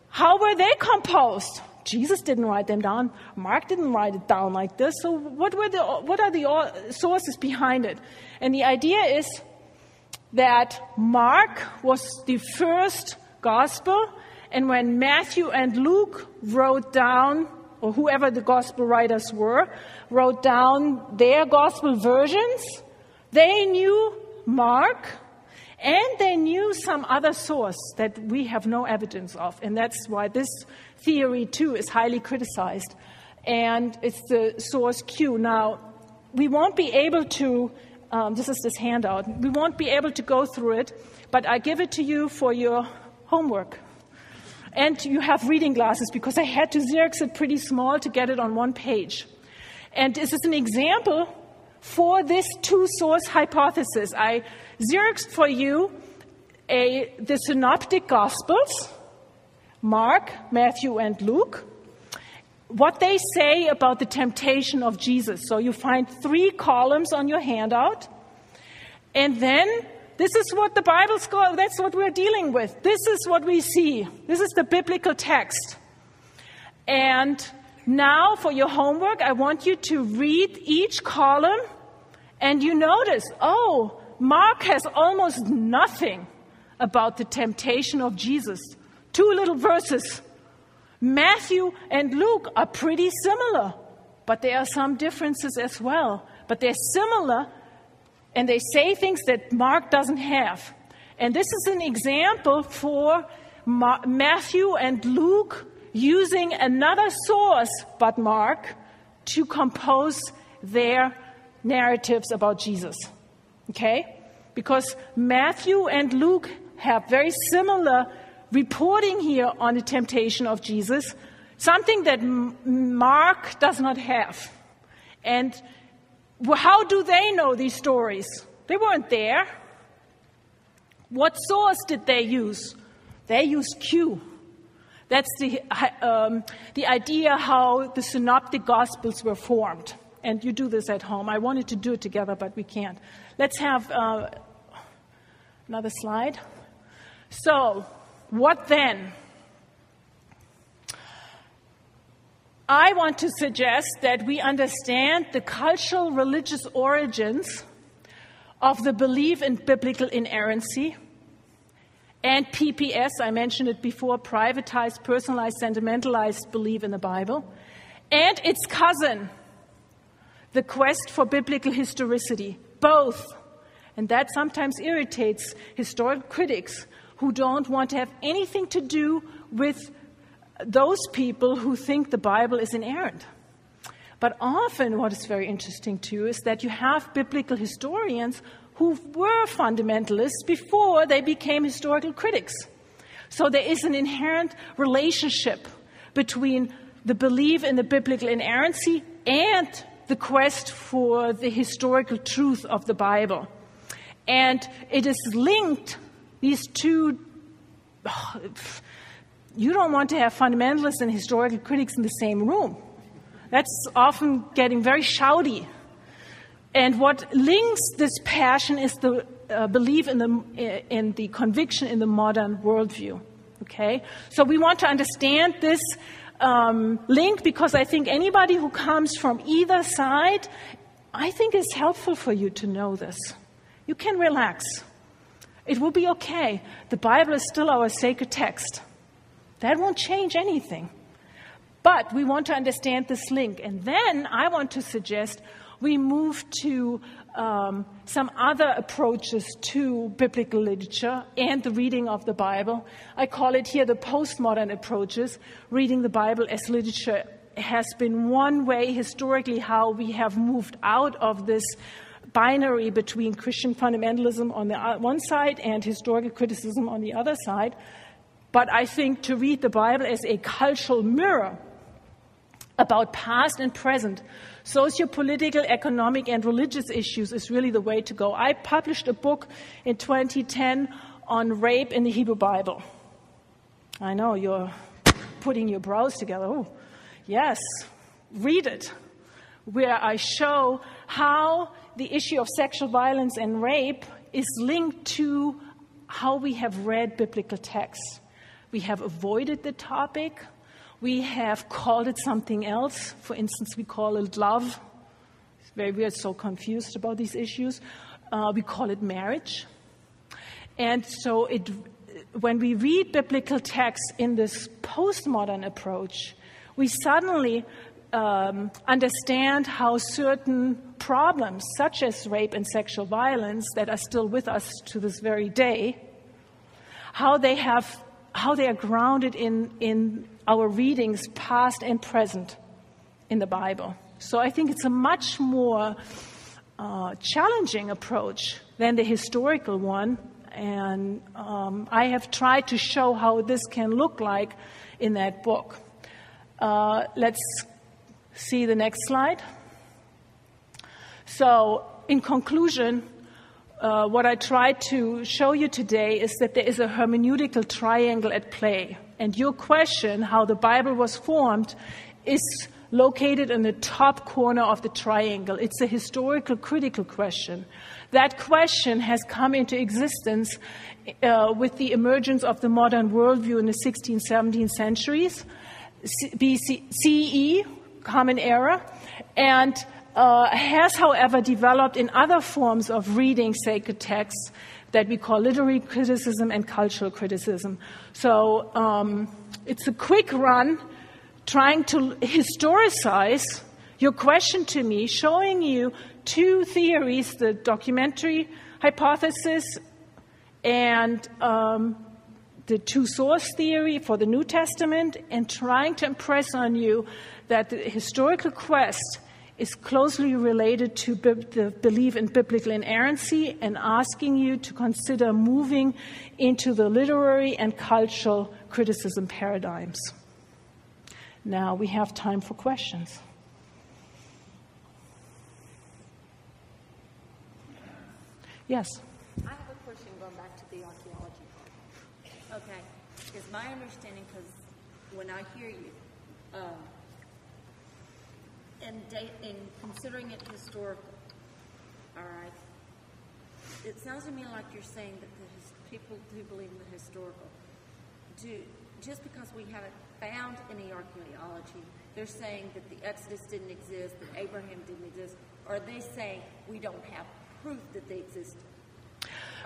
how were they composed? Jesus didn't write them down. Mark didn't write it down like this. So what are the sources behind it? And the idea is that Mark was the first Gospel, and when Matthew and Luke wrote down, or whoever the Gospel writers were, wrote down their Gospel versions, they knew Mark, and they knew some other source that we have no evidence of. And that's why this theory, too, is highly criticized. And it's the source Q. Now, we won't be able to, this is this handout, we won't be able to go through it, but I give it to you for your homework. And you have reading glasses, because I had to Xerox it pretty small to get it on one page. And this is an example for this two-source hypothesis. I Xeroxed for you the Synoptic Gospels, Mark, Matthew, and Luke, what they say about the temptation of Jesus. So you find 3 columns on your handout, and then this is what the Bible scholar, that's what we're dealing with. This is what we see. This is the biblical text. And now for your homework, I want you to read each column, and you notice, oh, Mark has almost nothing about the temptation of Jesus. 2 little verses. Matthew and Luke are pretty similar, but there are some differences as well. But they're similar, and they say things that Mark doesn't have. And this is an example for Matthew and Luke using another source but Mark to compose their narratives about Jesus. Okay? Because Matthew and Luke have very similar reporting here on the temptation of Jesus, something that Mark does not have. And how do they know these stories? They weren't there. What source did they use? They used Q. That's the idea how the Synoptic Gospels were formed. And you do this at home. I wanted to do it together, but we can't. Let's have another slide. So, what then? I want to suggest that we understand the cultural religious origins of the belief in biblical inerrancy and PPS, I mentioned it before, privatized, personalized, sentimentalized belief in the Bible, and its cousin, the quest for biblical historicity, both. And that sometimes irritates historical critics who don't want to have anything to do with those people who think the Bible is inerrant. But often what is very interesting too is that you have biblical historians who were fundamentalists before they became historical critics. So there is an inherent relationship between the belief in the biblical inerrancy and the quest for the historical truth of the Bible. And it is linked, these two. You don't want to have fundamentalists and historical critics in the same room. That's often getting very shouty. And what links this passion is the belief in the conviction in the modern worldview. Okay? So we want to understand this link, because I think anybody who comes from either side, I think it's helpful for you to know this. You can relax. It will be okay. The Bible is still our sacred text. That won't change anything. But we want to understand this link. And then I want to suggest we move to some other approaches to biblical literature and the reading of the Bible. I call it here the postmodern approaches. Reading the Bible as literature has been one way historically how we have moved out of this binary between Christian fundamentalism on the one side and historical criticism on the other side. But I think to read the Bible as a cultural mirror about past and present, socio-political, economic, and religious issues is really the way to go. I published a book in 2010 on rape in the Hebrew Bible. I know you're putting your brows together. Oh, yes, read it, where I show how the issue of sexual violence and rape is linked to how we have read biblical texts. We have avoided the topic. We have called it something else. For instance, we call it love. It's very weird, so confused about these issues. We call it marriage. And so when we read biblical texts in this postmodern approach, we suddenly understand how certain problems, such as rape and sexual violence, that are still with us to this very day, how they are grounded in our readings, past and present, in the Bible. So I think it's a much more challenging approach than the historical one. And I have tried to show how this can look like in that book. Let's see the next slide. So in conclusion, what I tried to show you today is that there is a hermeneutical triangle at play. And your question, how the Bible was formed, is located in the top corner of the triangle. It's a historical, critical question. That question has come into existence with the emergence of the modern worldview in the 16th, 17th centuries, CE, Common Era, and has, however, developed in other forms of reading sacred texts that we call literary criticism and cultural criticism. So it's a quick run trying to historicize your question to me, showing you two theories, the documentary hypothesis and the two-source theory for the New Testament, and trying to impress on you that the historical quest is closely related to the belief in biblical inerrancy, and asking you to consider moving into the literary and cultural criticism paradigms. Now we have time for questions. Yes? I have a question going back to the archaeology part. Okay, it's my understanding, because when I hear you, in considering it historical, all right, it sounds to me like you're saying that the people who believe in the historical, just because we haven't found any archaeology, they're saying that the Exodus didn't exist, that Abraham didn't exist, or are they saying we don't have proof that they existed?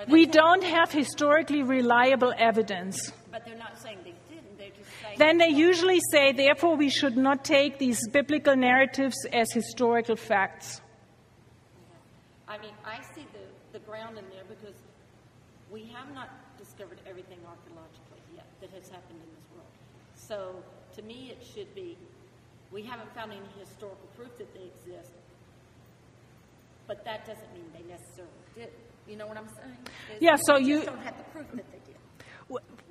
We don't have historically reliable evidence. But they're not saying they didn't, they're just saying... Then they usually say, therefore, we should not take these biblical narratives as historical facts. I mean, I see the ground in there, because we have not discovered everything archaeologically yet that has happened in this world. So, to me, it should be, we haven't found any historical proof that they exist, but that doesn't mean they necessarily did. You know what I'm saying? Yeah, so you just don't have the proof that they did.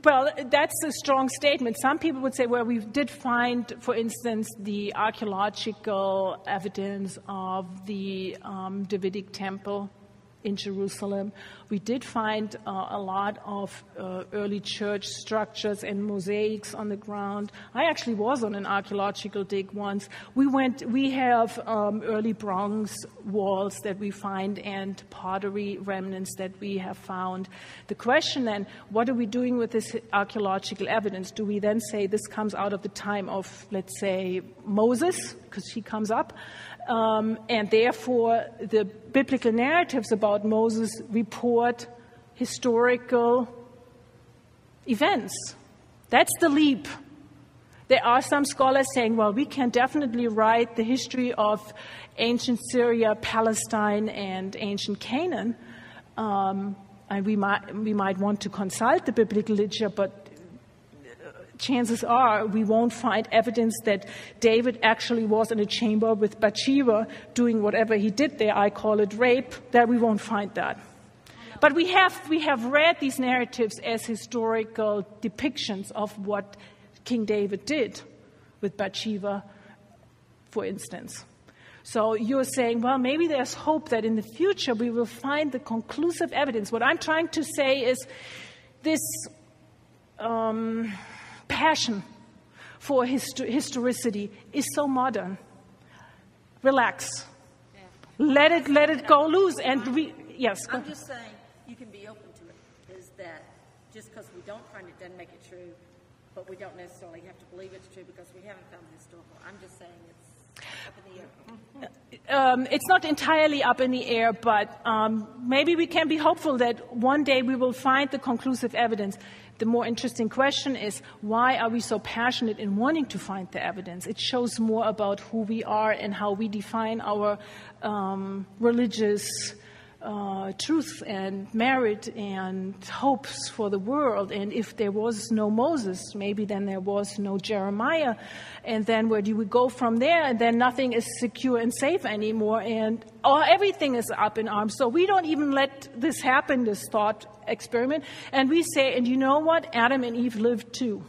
Well, that's a strong statement. Some people would say, well, we did find, for instance, the archaeological evidence of the Davidic temple in Jerusalem. We did find a lot of early church structures and mosaics on the ground. I actually was on an archaeological dig once. We have early bronze walls that we find and pottery remnants that we have found. The question then, what are we doing with this archaeological evidence? Do we then say this comes out of the time of, let's say, Moses, because he comes up? And therefore, the biblical narratives about Moses report historical events. That's the leap. There are some scholars saying, well, we can definitely write the history of ancient Syria, Palestine, and ancient Canaan. And we might want to consult the biblical literature, but chances are we won't find evidence that David actually was in a chamber with Bathsheba doing whatever he did there. I call it rape. That we won't find that. But we have read these narratives as historical depictions of what King David did with Bathsheba, for instance. So you're saying, well, maybe there's hope that in the future we will find the conclusive evidence. What I'm trying to say is this passion for historicity is so modern. Relax. Yeah. Let it go loose. And yes. I'm just saying you can be open to it. Is that just because we don't find it doesn't make it true, but we don't necessarily have to believe it's true because we haven't found the historical. I'm just saying it's up in the air. It's not entirely up in the air, but maybe we can be hopeful that one day we will find the conclusive evidence. The more interesting question is, why are we so passionate in wanting to find the evidence? It shows more about who we are and how we define our religious truth and merit and hopes for the world. And if there was no Moses, maybe then there was no Jeremiah. And then where do we go from there? And then nothing is secure and safe anymore. And everything is up in arms. So we don't even let this happen, this thought experiment. And we say, and you know what? Adam and Eve lived too.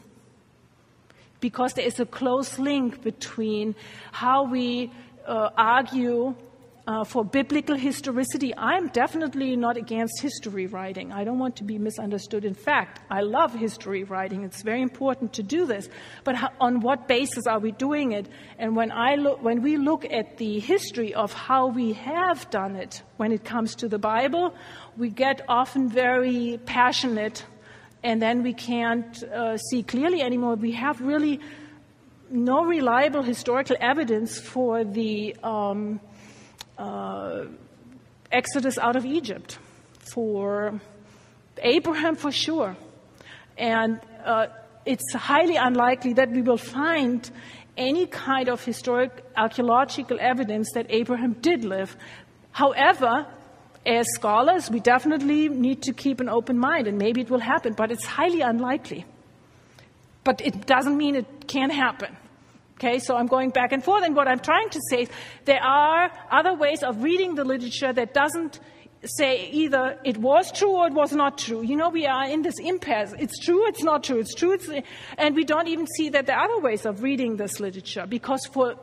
Because there is a close link between how we argue for biblical historicity. I'm definitely not against history writing. I don't want to be misunderstood. In fact, I love history writing. It's very important to do this. But on what basis are we doing it? And when we look at the history of how we have done it when it comes to the Bible, we get often very passionate, and then we can't see clearly anymore. We have really no reliable historical evidence for the Exodus out of Egypt, for Abraham for sure. And it's highly unlikely that we will find any kind of historic archaeological evidence that Abraham did live. However, as scholars, we definitely need to keep an open mind, and maybe it will happen, but it's highly unlikely. But it doesn't mean it can't happen. Okay, so I'm going back and forth, and what I'm trying to say is there are other ways of reading the literature that doesn't say either it was true or it was not true. You know, we are in this impasse. It's true, it's not true, it's true, and we don't even see that there are other ways of reading this literature, because for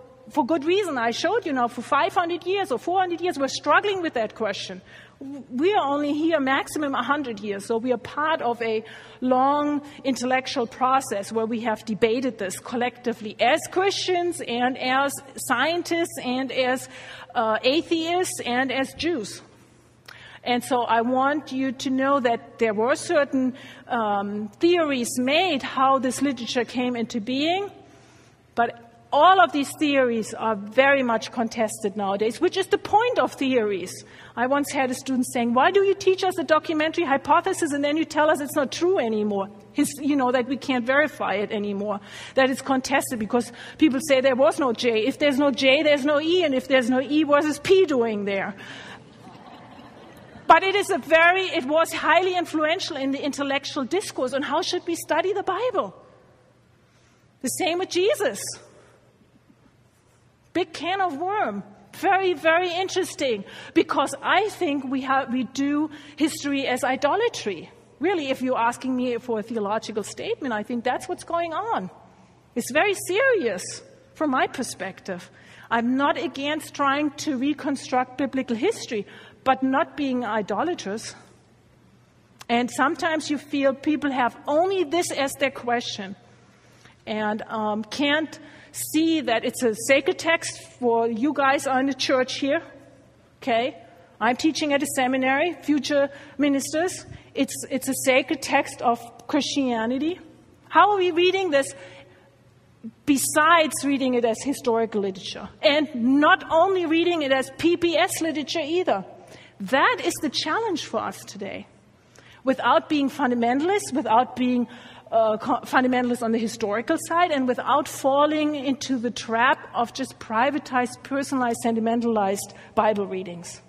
good reason. I showed you now for 500 years or 400 years we're struggling with that question. We are only here maximum 100 years, so we are part of a long intellectual process where we have debated this collectively as Christians and as scientists and as atheists and as Jews. And so I want you to know that there were certain theories made how this literature came into being, but all of these theories are very much contested nowadays, which is the point of theories. I once had a student saying, why do you teach us a documentary hypothesis and then you tell us it's not true anymore? That we can't verify it anymore, that it's contested because people say there was no J. If there's no J, there's no E, and if there's no E, what is P doing there? But it was highly influential in the intellectual discourse on how should we study the Bible. The same with Jesus. Big can of worm. Very, very interesting. Because I think we do history as idolatry. Really, if you're asking me for a theological statement, I think that's what's going on. It's very serious from my perspective. I'm not against trying to reconstruct biblical history, but not being idolatrous. And sometimes you feel people have only this as their question and can't see that it's a sacred text for you guys are in the church here. Okay? I'm teaching at a seminary, future ministers. It's a sacred text of Christianity. How are we reading this besides reading it as historical literature? And not only reading it as PPS literature either. That is the challenge for us today. Without being fundamentalists, without being fundamentalists on the historical side, and without falling into the trap of just privatized, personalized, sentimentalized Bible readings.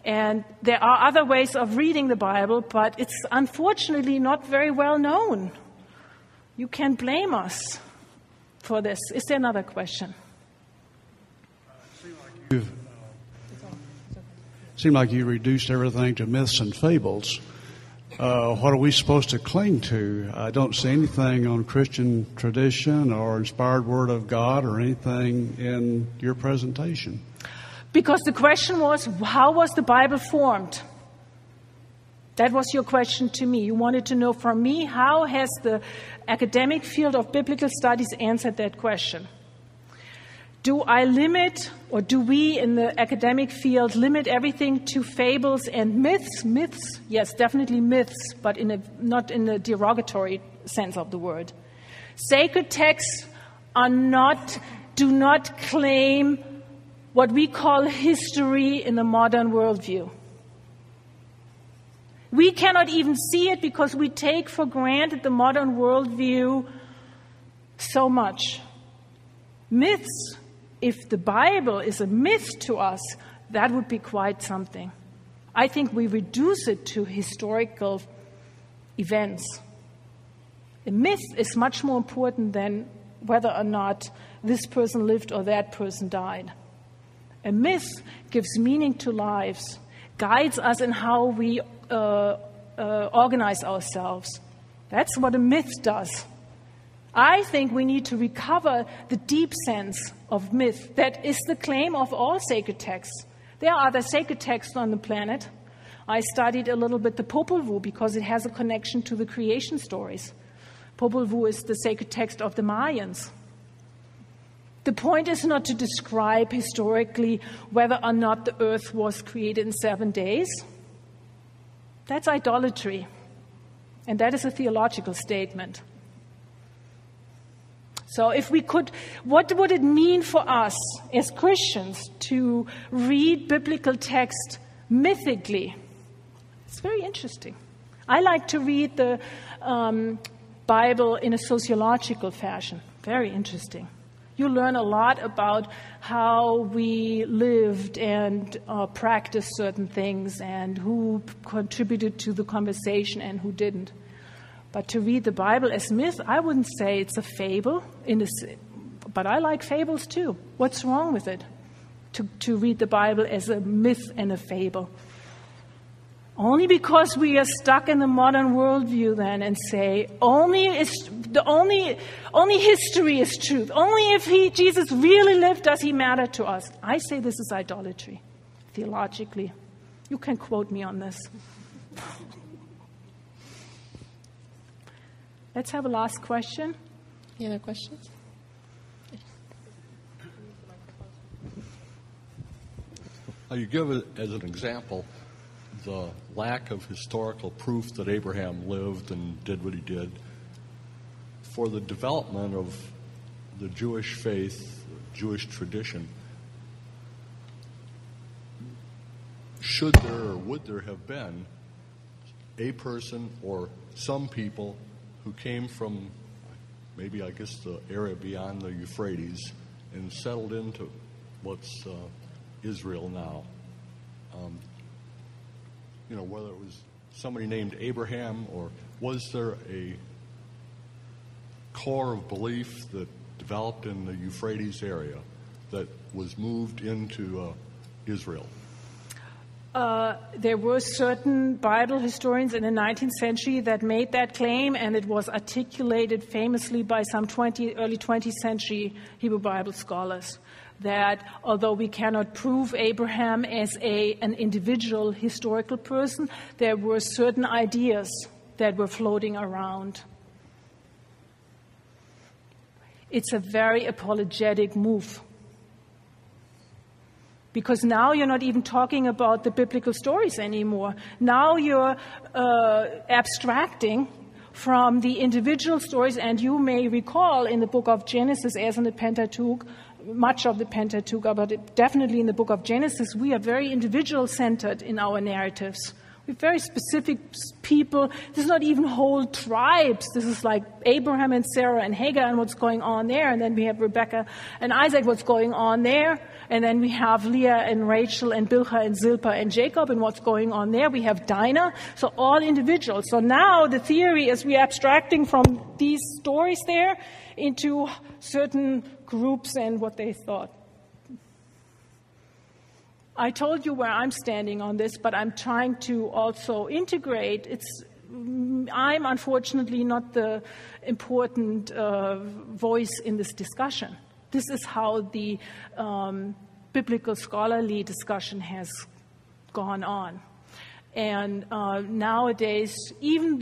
And there are other ways of reading the Bible, but it's unfortunately not very well known. You can blame us for this. Is there another question? Seemed like you reduced everything to myths and fables. What are we supposed to cling to? I don't see anything on Christian tradition or inspired Word of God or anything in your presentation. Because the question was, how was the Bible formed? That was your question to me. You wanted to know from me, how has the academic field of biblical studies answered that question? Do I limit, or do we in the academic field limit everything to fables and myths? Myths, yes, definitely myths, but not in the derogatory sense of the word. Sacred texts do not claim what we call history in the modern worldview. We cannot even see it because we take for granted the modern worldview so much. Myths, if the Bible is a myth to us, that would be quite something. I think we reduce it to historical events. A myth is much more important than whether or not this person lived or that person died. A myth gives meaning to lives, guides us in how we organize ourselves. That's what a myth does. I think we need to recover the deep sense of myth. That is the claim of all sacred texts. There are other sacred texts on the planet. I studied a little bit the Popol Vuh because it has a connection to the creation stories. Popol Vuh is the sacred text of the Mayans. The point is not to describe historically whether or not the earth was created in 7 days. That's idolatry. And that is a theological statement. So if we could, what would it mean for us as Christians to read biblical text mythically? It's very interesting. I like to read the Bible in a sociological fashion. Very interesting. You learn a lot about how we lived and practiced certain things and who contributed to the conversation and who didn't. But to read the Bible as myth, I wouldn't say it's a fable, but I like fables too. What's wrong with it? To read the Bible as a myth and a fable. Only because we are stuck in the modern worldview then and say only history is truth. Only if Jesus really lived does he matter to us. I say this is idolatry, theologically. You can quote me on this. Let's have a last question. Any other questions? You give it as an example the lack of historical proof that Abraham lived and did what he did. For the development of the Jewish faith, Jewish tradition, should there or would there have been a person or some people who came from maybe, I guess, the area beyond the Euphrates and settled into what's Israel now? Whether it was somebody named Abraham, or was there a core of belief that developed in the Euphrates area that was moved into Israel? There were certain Bible historians in the 19th century that made that claim, and it was articulated famously by some early 20th century Hebrew Bible scholars. that although we cannot prove Abraham as an individual historical person, there were certain ideas that were floating around. It's a very apologetic move. Because now you're not even talking about the biblical stories anymore. Now you're abstracting from the individual stories, and you may recall in the book of Genesis, as in the Pentateuch, much of the Pentateuch, but definitely in the book of Genesis, we are very individual-centered in our narratives. We're very specific people. This is not even whole tribes. This is like Abraham and Sarah and Hagar and what's going on there. And then we have Rebekah and Isaac, what's going on there. And then we have Leah and Rachel and Bilhah and Zilpah and Jacob and what's going on there. We have Dinah. So all individuals. So now the theory is we're abstracting from these stories there into certain groups and what they thought. I told you where I'm standing on this, but I'm trying to also integrate. I'm unfortunately not the important voice in this discussion. This is how the biblical scholarly discussion has gone on. And nowadays, even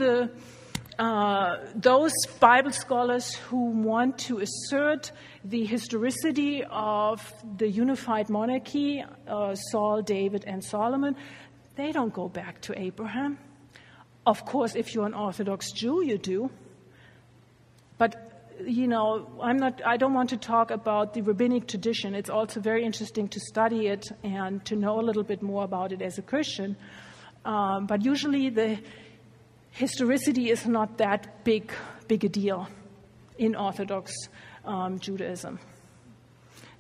those Bible scholars who want to assert the historicity of the unified monarchy, Saul, David, and Solomon, they don't go back to Abraham. Of course, if you're an Orthodox Jew, you do. But, I don't want to talk about the rabbinic tradition. It's also very interesting to study it and to know a little bit more about it as a Christian. But usually the historicity is not that big a deal in Orthodox Judaism.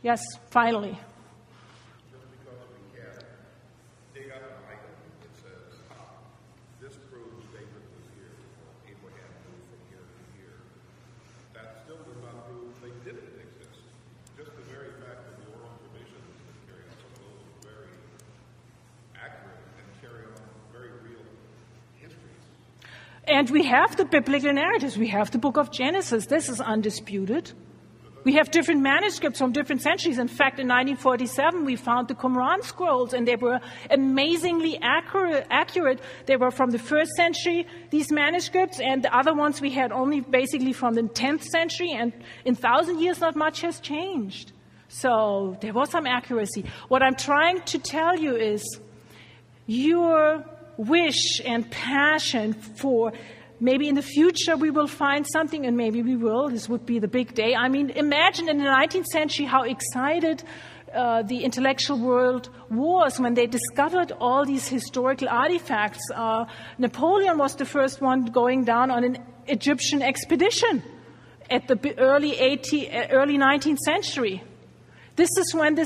Yes, finally. Just because we can dig up an item that says, this proves David was here, or Abraham moved from here to here, that still does not prove they didn't exist. Just the very fact that the oral traditions that carry on, some of those are very accurate and carry on very real histories. And we have the biblical narratives. We have the book of Genesis. This is undisputed. We have different manuscripts from different centuries. In fact, in 1947, we found the Qumran scrolls, and they were amazingly accurate. They were from the 1st century, these manuscripts, and the other ones we had only basically from the 10th century, and in 1,000 years, not much has changed. So there was some accuracy. What I'm trying to tell you is your wish and passion for maybe in the future we will find something, and maybe we will. This would be the big day. I mean, imagine in the 19th century how excited the intellectual world was when they discovered all these historical artifacts. Napoleon was the first one going down on an Egyptian expedition at the early 19th century. This is when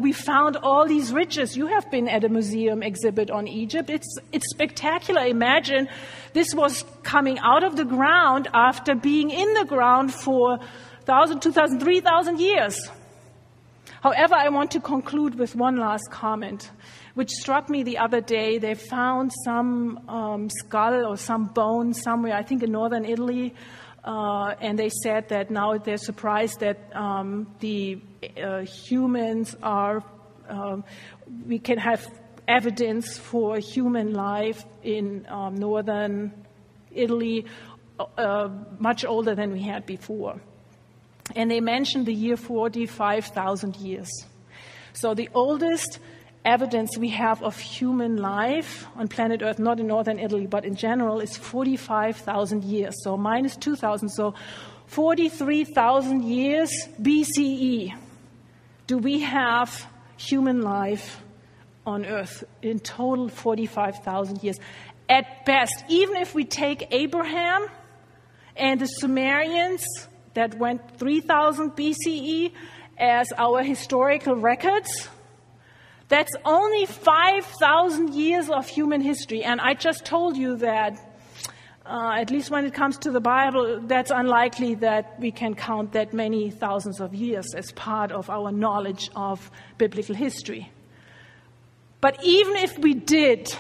we found all these riches. You have been at a museum exhibit on Egypt. It's spectacular. Imagine this was coming out of the ground after being in the ground for 1,000, 2,000, 3,000 years. However, I want to conclude with one last comment, which struck me the other day. They found some skull or some bone somewhere, I think in northern Italy, and they said that now they're surprised that the humans are, we can have evidence for human life in northern Italy much older than we had before. And they mentioned the year 45,000 years. So the oldest evidence we have of human life on planet Earth, not in northern Italy, but in general, is 45,000 years. So minus 2,000. So 43,000 years BCE do we have human life on Earth. In total, 45,000 years. At best, even if we take Abraham and the Sumerians that went 3,000 BCE as our historical records, that's only 5,000 years of human history. And I just told you that, at least when it comes to the Bible, that's unlikely that we can count that many thousands of years as part of our knowledge of biblical history. But even if we did,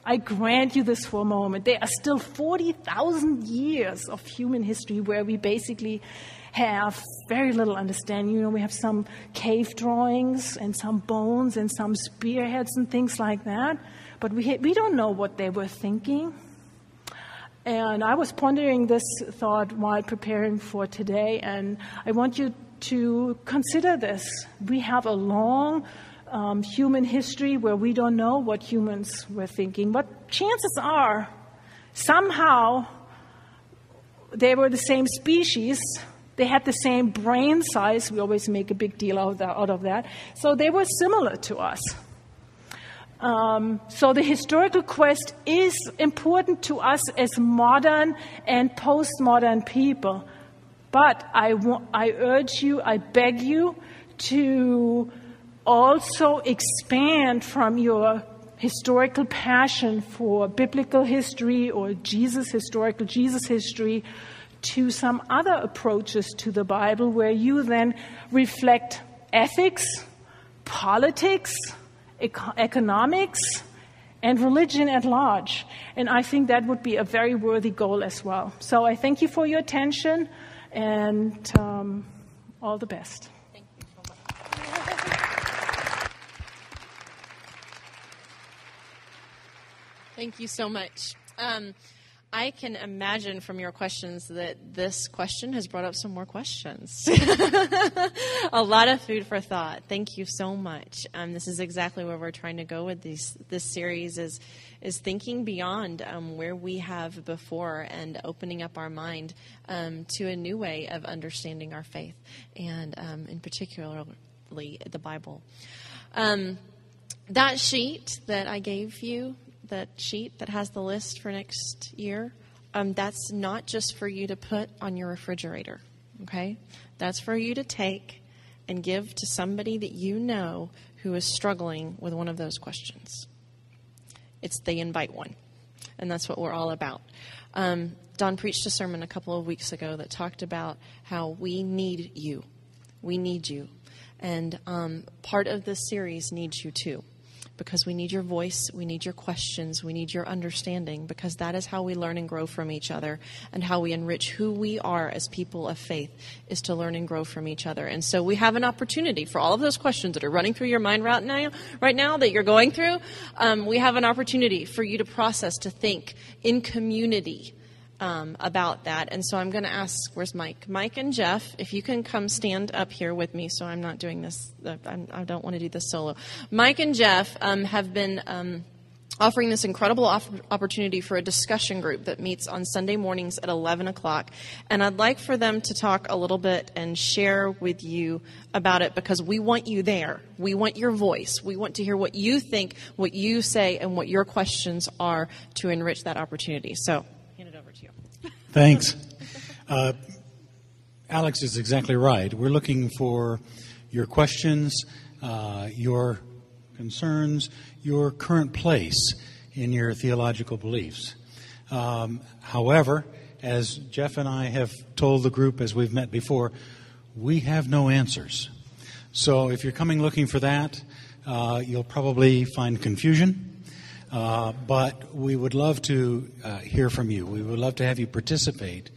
I grant you this for a moment. There are still 40,000 years of human history where we basically have very little understanding. We have some cave drawings and some bones and some spearheads and things like that. But we don't know what they were thinking. And I was pondering this thought while preparing for today, and I want you to consider this. We have a long human history where we don't know what humans were thinking, but chances are somehow they were the same species. They had the same brain size. We always make a big deal out of that. So they were similar to us. So the historical quest is important to us as modern and postmodern people. But I urge you, I beg you to also expand from your historical passion for biblical history or historical Jesus history to some other approaches to the Bible where you then reflect ethics, politics, economics, and religion at large. And I think that would be a very worthy goal as well. So I thank you for your attention, and all the best. Thank you so much. Thank you so much. I can imagine from your questions that this question has brought up some more questions. A lot of food for thought. Thank you so much. This is exactly where we're trying to go with this series is thinking beyond where we have before and opening up our mind to a new way of understanding our faith, and in particularly the Bible. That sheet that I gave you, that sheet that has the list for next year, that's not just for you to put on your refrigerator, okay? That's for you to take and give to somebody that you know who is struggling with one of those questions. It's the invite one, and that's what we're all about. Don preached a sermon a couple of weeks ago that talked about how we need you. We need you. And part of this series needs you too. Because we need your voice, we need your questions, we need your understanding, because that is how we learn and grow from each other, and how we enrich who we are as people of faith is to learn and grow from each other. And so we have an opportunity for all of those questions that are running through your mind right now that you're going through. We have an opportunity for you to process, to think in community about that. And so I'm going to ask, where's Mike? Mike and Jeff, if you can come stand up here with me, so I'm not doing this. I don't want to do this solo. Mike and Jeff have been offering this incredible opportunity for a discussion group that meets on Sunday mornings at 11 o'clock. And I'd like for them to talk a little bit and share with you about it, because we want you there. We want your voice. We want to hear what you think, what you say, and what your questions are to enrich that opportunity. So hand it over to you. Thanks. Alex is exactly right. We're looking for your questions, your concerns, your current place in your theological beliefs. However, as Jeff and I have told the group as we've met before, we have no answers. So if you're coming looking for that, you'll probably find confusion. But we would love to hear from you. We would love to have you participate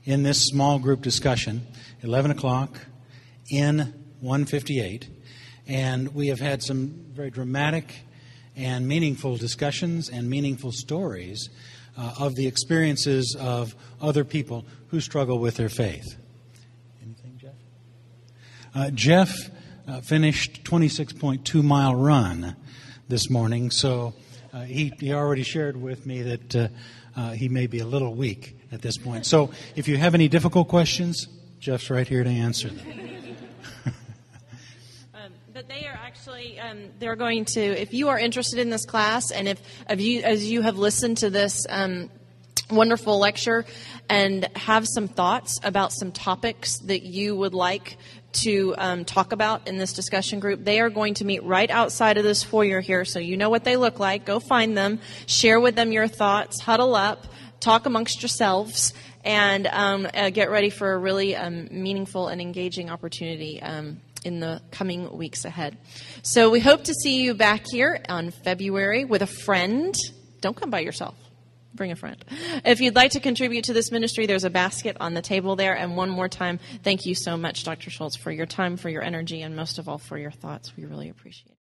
in this small group discussion, 11 o'clock in 158. And we have had some very dramatic and meaningful discussions and meaningful stories of the experiences of other people who struggle with their faith. Anything, Jeff? Jeff finished 26.2-mile run this morning, so he already shared with me that he may be a little weak at this point. So if you have any difficult questions, Jeff's right here to answer them. But they are actually, they're going to, if you are interested in this class, and if as you have listened to this wonderful lecture and have some thoughts about some topics that you would like to talk about in this discussion group, they are going to meet right outside of this foyer here, so you know what they look like. Go find them, share with them your thoughts, huddle up, talk amongst yourselves, and get ready for a really meaningful and engaging opportunity in the coming weeks ahead. So we hope to see you back here on February with a friend don't come by yourself. Bring a friend. If you'd like to contribute to this ministry, there's a basket on the table there. And one more time, thank you so much, Dr. Scholz, for your time, for your energy, and most of all, for your thoughts. We really appreciate it.